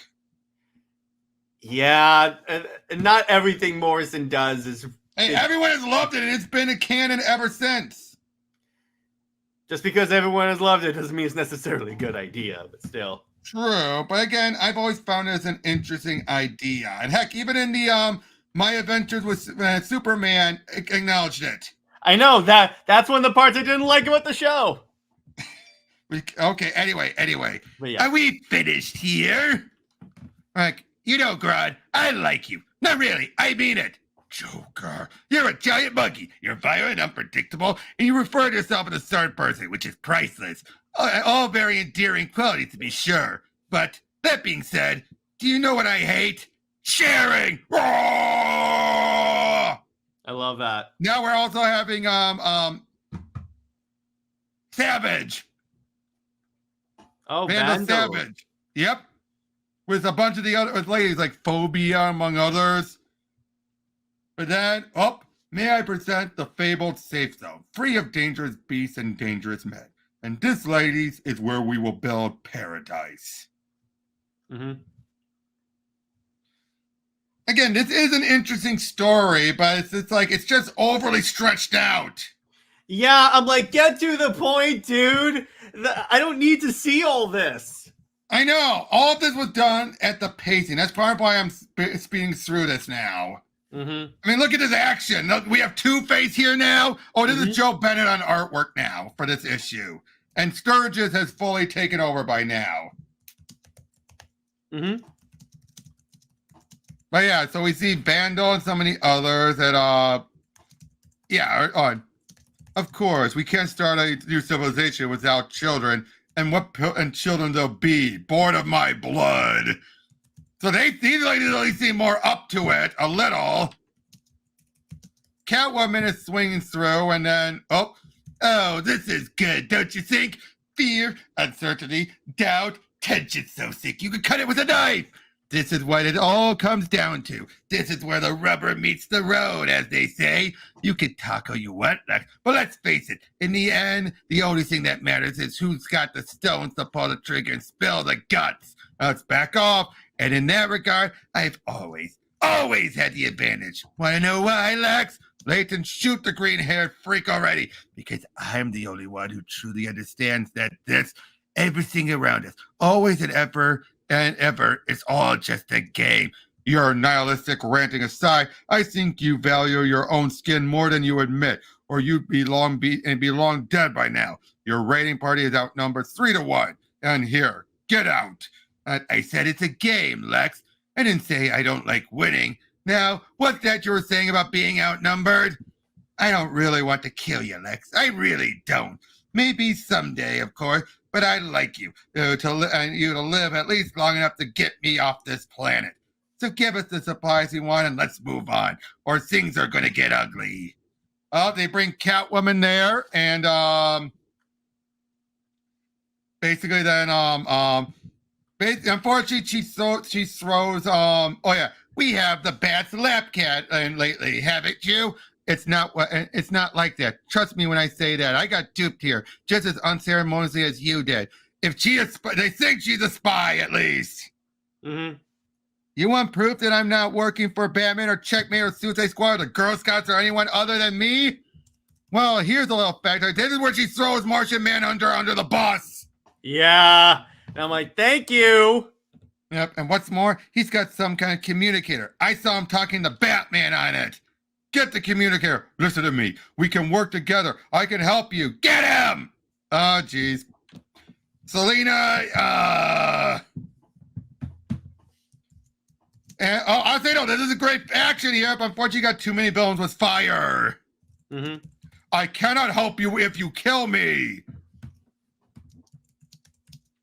Yeah, not everything Morrison does is. Hey, everyone has loved it, and it's been a canon ever since. Just because everyone has loved it doesn't mean it's necessarily a good idea, but still. True, but again, I've always found it as an interesting idea, and heck, even in the My Adventures with Superman, acknowledged it. I know that's one of the parts I didn't like about the show. Okay, anyway. Yeah. Are we finished here? Like, Grodd, I like you. Not really, I mean it. Joker, you're a giant monkey. You're violent, unpredictable, and you refer to yourself in the third person, which is priceless. All very endearing qualities, to be sure. But that being said, do you know what I hate? Sharing! Roar! I love that. Now we're also having Savage. Oh, Vandal Savage. Yep. With a bunch of the other ladies like Phobia, among others. But then, may I present the fabled safe zone, free of dangerous beasts and dangerous men. And this, ladies, is where we will build paradise. Mm-hmm. Again, this is an interesting story, but it's just overly stretched out. Yeah, I'm like, get to the point, dude. I don't need to see all this. I know. All of this was done at the pacing. That's part of why I'm speeding through this now. Mm-hmm. I mean, look at this action. We have Two-Face here now. Oh, this is Joe Bennett on artwork now for this issue. And Sturgis has fully taken over by now. Mm-hmm. But yeah, so we see Vandal and so many others that, of course, we can't start a new civilization without children. And and children they'll be, born of my blood. So these ladies at least seem more up to it, a little. Catwoman is swinging through, and then, this is good, don't you think? Fear, uncertainty, doubt, tension so sick you could cut it with a knife. This is what it all comes down to. This is where the rubber meets the road, as they say. You can talk all you want, but let's face it. In the end, the only thing that matters is who's got the stones to pull the trigger and spill the guts. Let's back off. And in that regard, I've always had the advantage. Want to know why, Lex? Layton, shoot the green-haired freak already. Because I'm the only one who truly understands that everything around us, always and ever, it's all just a game. Your nihilistic ranting aside, I think you value your own skin more than you admit, or you'd be long dead by now. Your raiding party is outnumbered 3-1. And here, get out. I said it's a game, Lex. I didn't say I don't like winning. Now, what's that you were saying about being outnumbered? I don't really want to kill you, Lex. I really don't. Maybe someday, of course. But I'd like you to live at least long enough to get me off this planet. So give us the supplies we want and let's move on, or things are going to get ugly. They bring Catwoman there, and basically then unfortunately she throws we have the Bat's lap cat lately, haven't you? It's not like that. Trust me when I say that. I got duped here, just as unceremoniously as you did. If they think she's a spy, at least. Mm-hmm. You want proof that I'm not working for Batman or Checkmate or Suicide Squad or the Girl Scouts or anyone other than me? Well, here's a little factor. This is where she throws Martian Manhunter under the bus. Yeah. And I'm like, thank you. Yep. And what's more, he's got some kind of communicator. I saw him talking to Batman on it. Get the communicator. Listen to me. We can work together. I can help you. Get him! Oh, jeez. Selena, I'll say no, this is a great action here, but unfortunately you got too many villains with fire. Mm-hmm. I cannot help you if you kill me.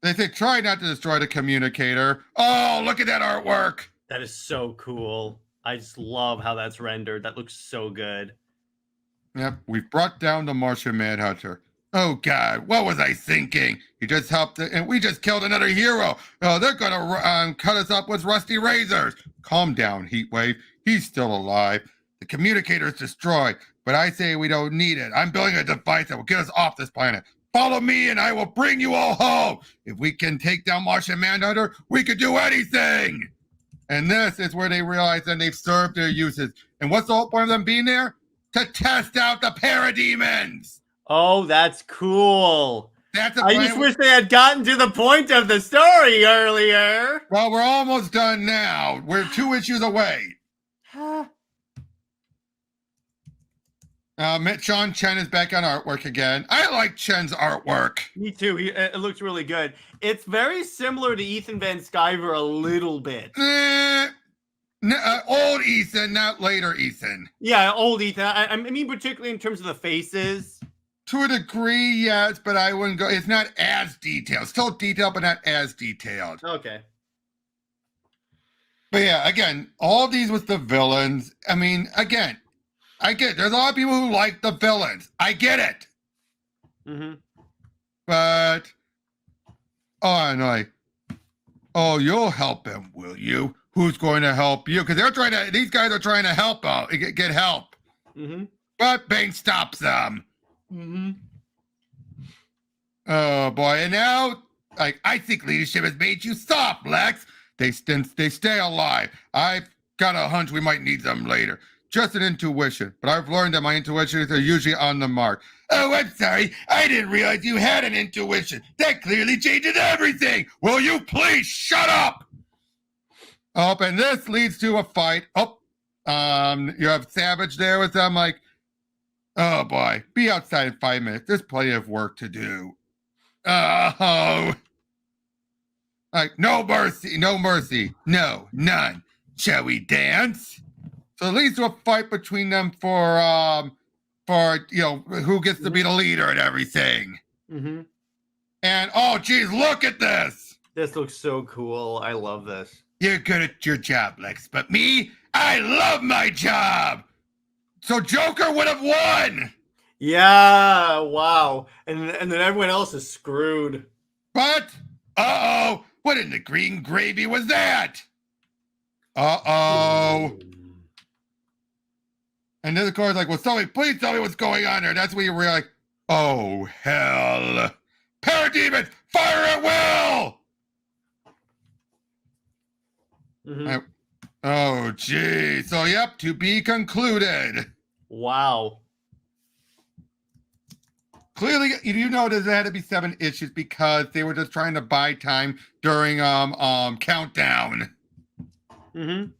They say try not to destroy the communicator. Oh, look at that artwork. That is so cool. I just love how that's rendered. That looks so good. Yep, we've brought down the Martian Manhunter. Oh God, what was I thinking? He just helped, and we just killed another hero. Oh, they're gonna cut us up with rusty razors. Calm down, Heatwave. He's still alive. The communicator's destroyed, but I say we don't need it. I'm building a device that will get us off this planet. Follow me, and I will bring you all home. If we can take down Martian Manhunter, we can do anything. And this is where they realize that they've served their uses. And what's the whole point of them being there? To test out the parademons. Oh, that's cool. That's a I just wish they had gotten to the point of the story earlier. Well, we're almost done now. We're 2 issues away. Sean Chen is back on artwork again. I like Chen's artwork. Me too. It looks really good. It's very similar to Ethan Van Sciver a little bit. Old Ethan, not later Ethan. Yeah, old Ethan. I mean, particularly in terms of the faces. To a degree, yes, but I wouldn't go. It's not as detailed. Still detailed, but not as detailed. Okay. But yeah, again, all these with the villains. I mean, again, I get it. There's a lot of people who like the villains. I get it. Mm-hmm. But, oh, you'll help him, will you? Who's going to help you? Because these guys are trying to help out, get help. Mm-hmm. But Bane stops them. Mm-hmm. Oh boy! And now, I think leadership has made you soft, Lex. They stay alive. I've got a hunch we might need them later. Just an intuition, but I've learned that my intuitions are usually on the mark. Oh, I'm sorry. I didn't realize you had an intuition. That clearly changes everything. Will you please shut up? Oh, and this leads to a fight. Oh, you have Savage there with them. Oh boy, be outside in 5 minutes. There's plenty of work to do. Oh, no mercy, no, none. Shall we dance? So it leads to a fight between them for who gets to be the leader and everything. Mm-hmm. And oh geez, look at this. This looks so cool. I love this. You're good at your job, Lex, but me, I love my job. So Joker would have won. Yeah, wow. And then everyone else is screwed. But, what in the green gravy was that? And then the court's like, well, somebody, please tell me what's going on there. That's when you realize, oh, hell. Parademons, fire at will! Mm-hmm. Oh, gee. So, yep, to be concluded. Wow. Clearly, you notice there had to be 7 issues because they were just trying to buy time during Countdown. Mm-hmm.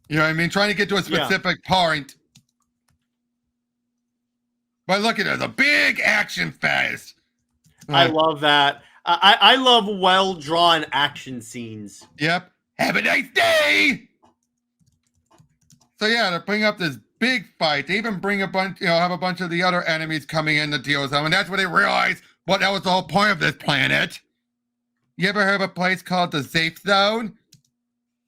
You know what I mean? Trying to get to a specific point. But look at it, a big action fest. I love that. I love well-drawn action scenes. Yep. Have a nice day. So yeah, they're bringing up this big fight. They even bring have a bunch of the other enemies coming in to deal with them, and that's when they realize that was the whole point of this planet. You ever heard of a place called the Safe Zone?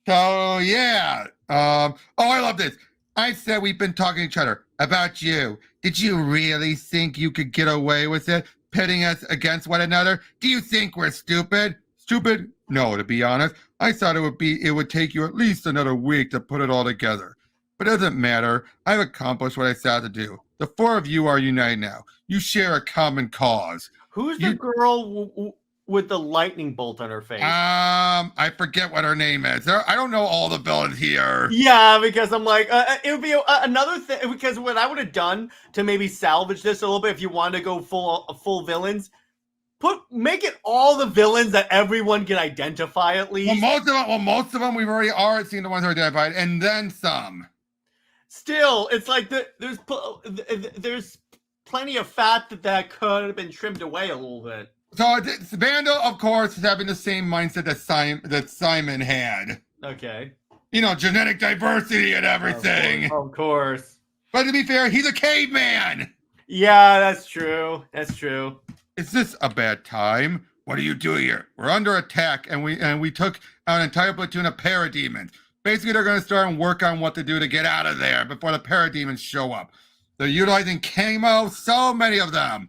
So yeah. I love this. I said we've been talking to each other about you. Did you really think you could get away with it, pitting us against one another? Do you think we're stupid? Stupid? No, to be honest. I thought it would take you at least another week to put it all together. But it doesn't matter. I've accomplished what I set out to do. The 4 of you are united now. You share a common cause. Who's the girl with the lightning bolt on her face? I forget what her name is. I don't know all the villains here. Yeah, because I'm like, it would be another thing. Because what I would have done to maybe salvage this a little bit, if you wanted to go full villains, make it all the villains that everyone can identify at least. Well, most of them we've already seen the ones who are identified, and then some. Still, it's like there's plenty of fat that could have been trimmed away a little bit. So Vandal, of course, is having the same mindset that Simon had. Okay. You know, genetic diversity and everything. Of course. But to be fair, he's a caveman. Yeah, that's true. That's true. Is this a bad time? what do you do here? We're under attack, and we took an entire platoon of parademons. Basically, they're going to start and work on what to do to get out of there before the parademons show up. They're utilizing camo, so many of them.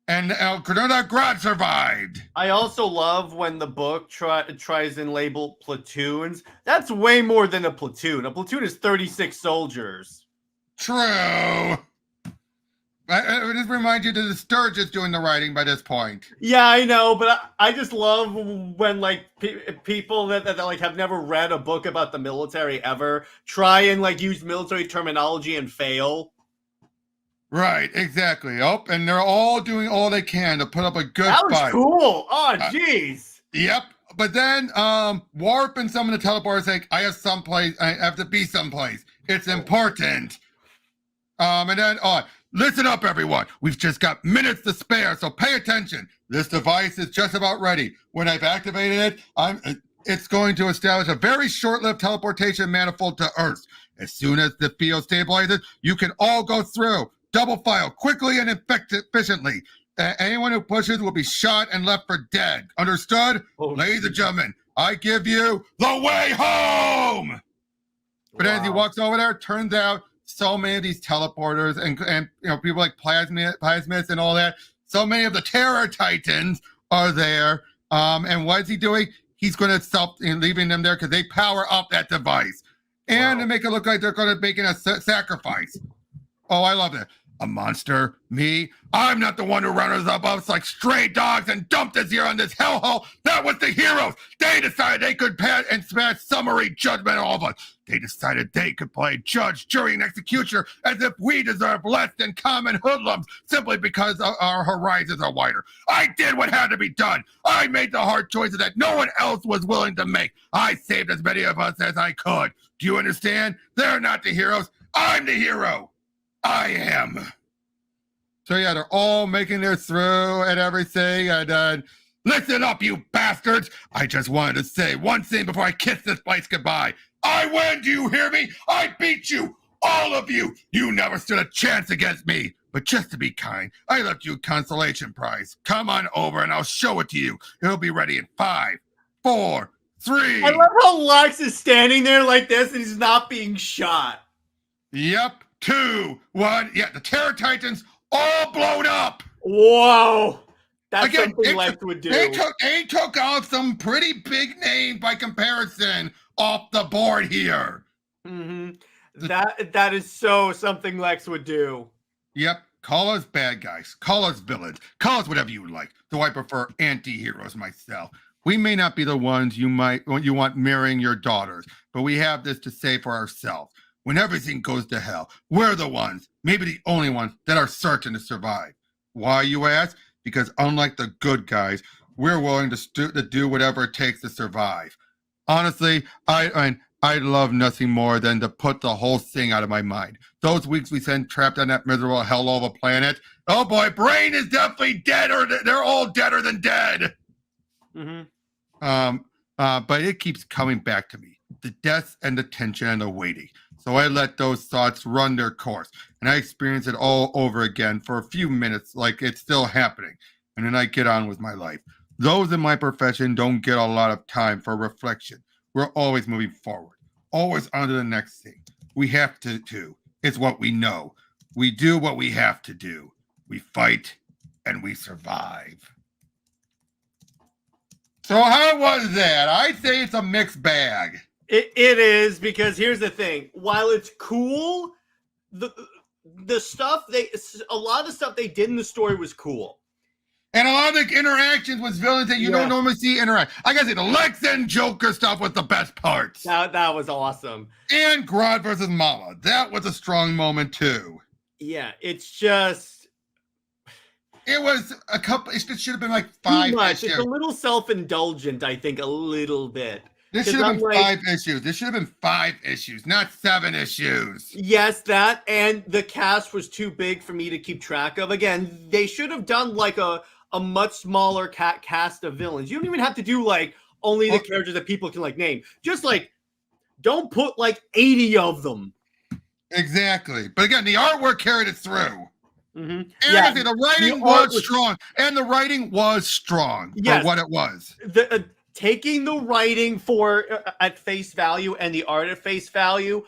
And Granada Grad survived. I also love when the book tries and label platoons. That's way more than a platoon. A platoon is 36 soldiers. True. I just remind you that the Sturgis doing the writing by this point. Yeah, I know, but I just love when like people that like have never read a book about the military ever try and like use military terminology and fail. Right, exactly. Oh, and they're all doing all they can to put up a good That was fight. cool. Oh, jeez. Yep. But then Warp and some of the teleporters like, I have to be someplace. It's important. And then listen up, everyone. We've just got minutes to spare, so pay attention. This device is just about ready. When I've activated it, it's going to establish a very short-lived teleportation manifold to Earth. As soon as the field stabilizes, you can all go through. Double file, quickly and efficiently. Anyone who pushes will be shot and left for dead. Understood? Oh, Ladies and gentlemen, I give you the way home! But as he walks over there, turns out so many of these teleporters and people like plasmids and all that, so many of the Terror Titans are there. And what is he doing? He's going to stop leaving them there because they power up that device. And to make it look like they're going to make a sacrifice. Oh, I love it. A monster, me. I'm not the one who runners up us like stray dogs and dumped us here on this hellhole. That was the heroes. They decided they could pass and smash summary judgment on all of us. They decided they could play judge, jury, and executioner as if we deserve less than common hoodlums simply because our horizons are wider. I did what had to be done. I made the hard choices that no one else was willing to make. I saved as many of us as I could. Do you understand? They're not the heroes. I'm the hero. I am. So yeah, they're all making their through and everything. And listen up, you bastards. I just wanted to say one thing before I kiss this place goodbye. I win, do you hear me? I beat you, all of you. You never stood a chance against me. But just to be kind, I left you a consolation prize. Come on over and I'll show it to you. It'll be ready in 5, 4, 3. I love how Lex is standing there like this and he's not being shot. Yep. 2, 1. Yeah, the Terror Titans all blown up. Whoa. That's Again, something Lex would do. They took off some pretty big names by comparison off the board here. Mm-hmm. That is so something Lex would do. Yep. Call us bad guys. Call us villains. Call us whatever you like. Though I prefer anti-heroes myself. We may not be the ones you want marrying your daughters, but we have this to say for ourselves. When everything goes to hell, we're the ones, maybe the only ones, that are certain to survive. Why, you ask? Because unlike the good guys, we're willing to do whatever it takes to survive. Honestly, I love nothing more than to put the whole thing out of my mind. Those weeks we spent trapped on that miserable hell of a planet. Oh boy, Brain is definitely dead, or they're all deader than dead. Mm-hmm. But it keeps coming back to me. The death and the tension and the waiting. So I let those thoughts run their course, and I experience it all over again for a few minutes like it's still happening, and then I get on with my life. Those in my profession don't get a lot of time for reflection. We're always moving forward, always on to the next thing. We have to do. It's what we know. We do what we have to do. We fight, and we survive. So how was that? I'd say it's a mixed bag. It is, because here's the thing. While it's cool, the stuff a lot of the stuff they did in the story was cool. And a lot of the interactions with villains that you don't normally see interact. I gotta say, the Lex and Joker stuff was the best parts. That was awesome. And Grodd versus Mama. That was a strong moment too. Yeah, it's just... It was a couple... It should have been like 5 too much. issues. It's a little self-indulgent, I think, a little bit. This should have been 5 issues. This should have been 5 issues, not 7 issues. Yes, that, and the cast was too big for me to keep track of. Again, they should have done like a much smaller cast of villains. You don't even have to do like only the characters that people can like name. Just like, don't put like 80 of them. Exactly. But again, the artwork carried it through. And Yeah, like I say, the writing art was strong, and the writing was strong Yes. for what it was. Taking the writing for at face value and the art at face value,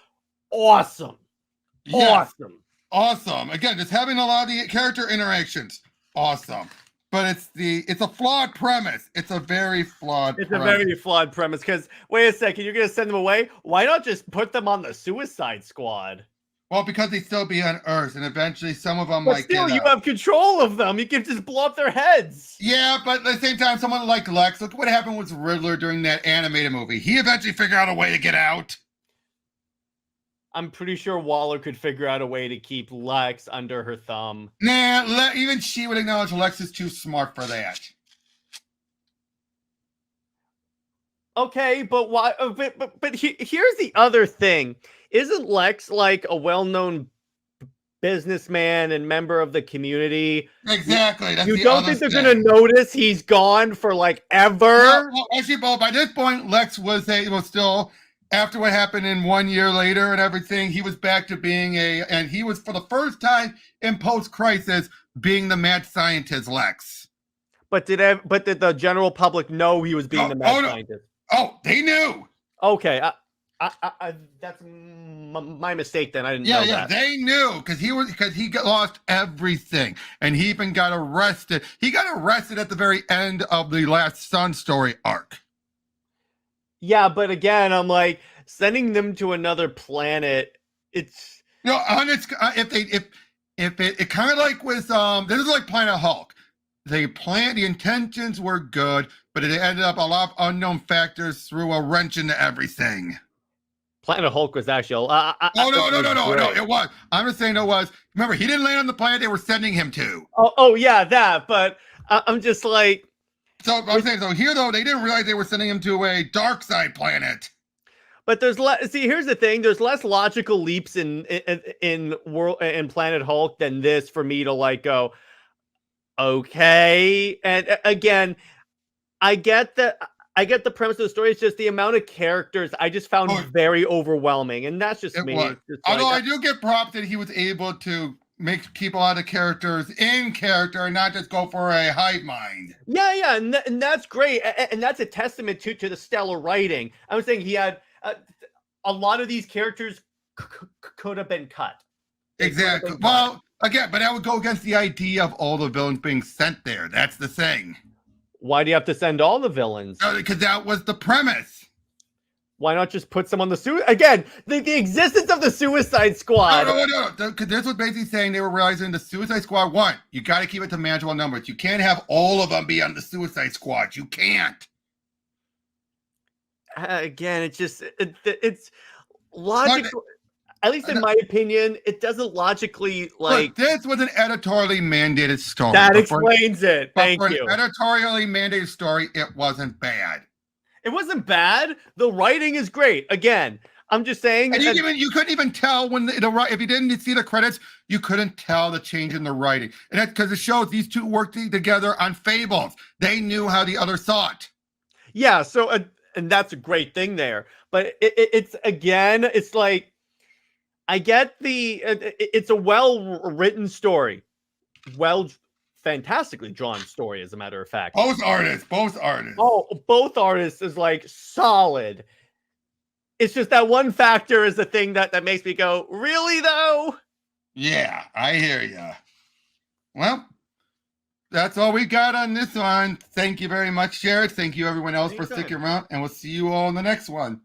awesome. Yes, Awesome. awesome. Again, just having a lot of the character interactions, awesome. But it's a flawed premise. It's a very flawed It's premise. a very flawed premise because wait a second, you're gonna send them away? Why not just put them on the Suicide Squad? Well, because they still be on Earth, and eventually some of them But might still, get you out. have control of them. You can just blow up their heads. Yeah, but at the same time, someone like Lex, look what happened with Riddler during that animated movie. He eventually figured out a way to get out. I'm pretty sure Waller could figure out a way to keep Lex under her thumb. Nah, even she would acknowledge Lex is too smart for that. Okay, but why? But here's the other thing: isn't Lex like a well-known businessman and member of the community? Exactly. That's You the don't other think they're thing. gonna notice he's gone for like ever? Well, actually, Bo, by this point, Lex was still, after what happened in 1 year later and everything, he was back to being and he was for the first time in post-crisis being the mad scientist Lex. But did the general public know he was being the mad scientist? Oh, they knew. Okay, that's my mistake then. I didn't know that. They knew because he lost everything, and he even got arrested. He got arrested at the very end of the Last Son story arc. Yeah, but again, I'm like sending them to another planet. It's if it kind of like with this is like Planet Hulk. The intentions were good, but it ended up a lot of unknown factors threw a wrench into everything. Planet Hulk was actually. No, it was. I'm just saying it was. Remember, he didn't land on the planet they were sending him to. Oh yeah, that. But I'm just like. So I'm saying, so here though, they didn't realize they were sending him to a dark side planet. But there's less. See, here's the thing: there's less logical leaps in Planet Hulk than this for me to like go. Okay, and again, I get the premise of the story. It's just the amount of characters I just found very overwhelming, and that's just me. Although I do get props that he was able to keep a lot of characters in character and not just go for a hive mind. Yeah, and that's great, and that's a testament to the stellar writing. I was saying he had a lot of these characters could have been cut. Exactly. Well, again, but that would go against the idea of all the villains being sent there. That's the thing. Why do you have to send all the villains? Because that was the premise. Why not just put some on the again? The existence of the Suicide Squad. No. Because this was basically saying they were realizing the Suicide Squad. One, you got to keep it to manageable numbers. You can't have all of them be on the Suicide Squad. You can't. Again, it's logical. At least in my opinion, it doesn't logically like. Look, this was an editorially mandated story. That explains it. Thank you. An editorially mandated story, it wasn't bad. It wasn't bad. The writing is great. Again, I'm just saying. And you couldn't even tell when if you didn't see the credits, you couldn't tell the change in the writing, and that's because it shows these two worked together on Fables. They knew how the other saw it. Yeah. So, and that's a great thing there. But it's again, it's like. I get it's a well-written story, fantastically drawn story, as a matter of fact. Both artists. Oh, both artists is like solid. It's just that one factor is the thing that makes me go, really though? Yeah, I hear you. Well, that's all we got on this one. Thank you very much, Jared. Thank you everyone else for sticking around, and we'll see you all in the next one.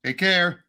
Take care.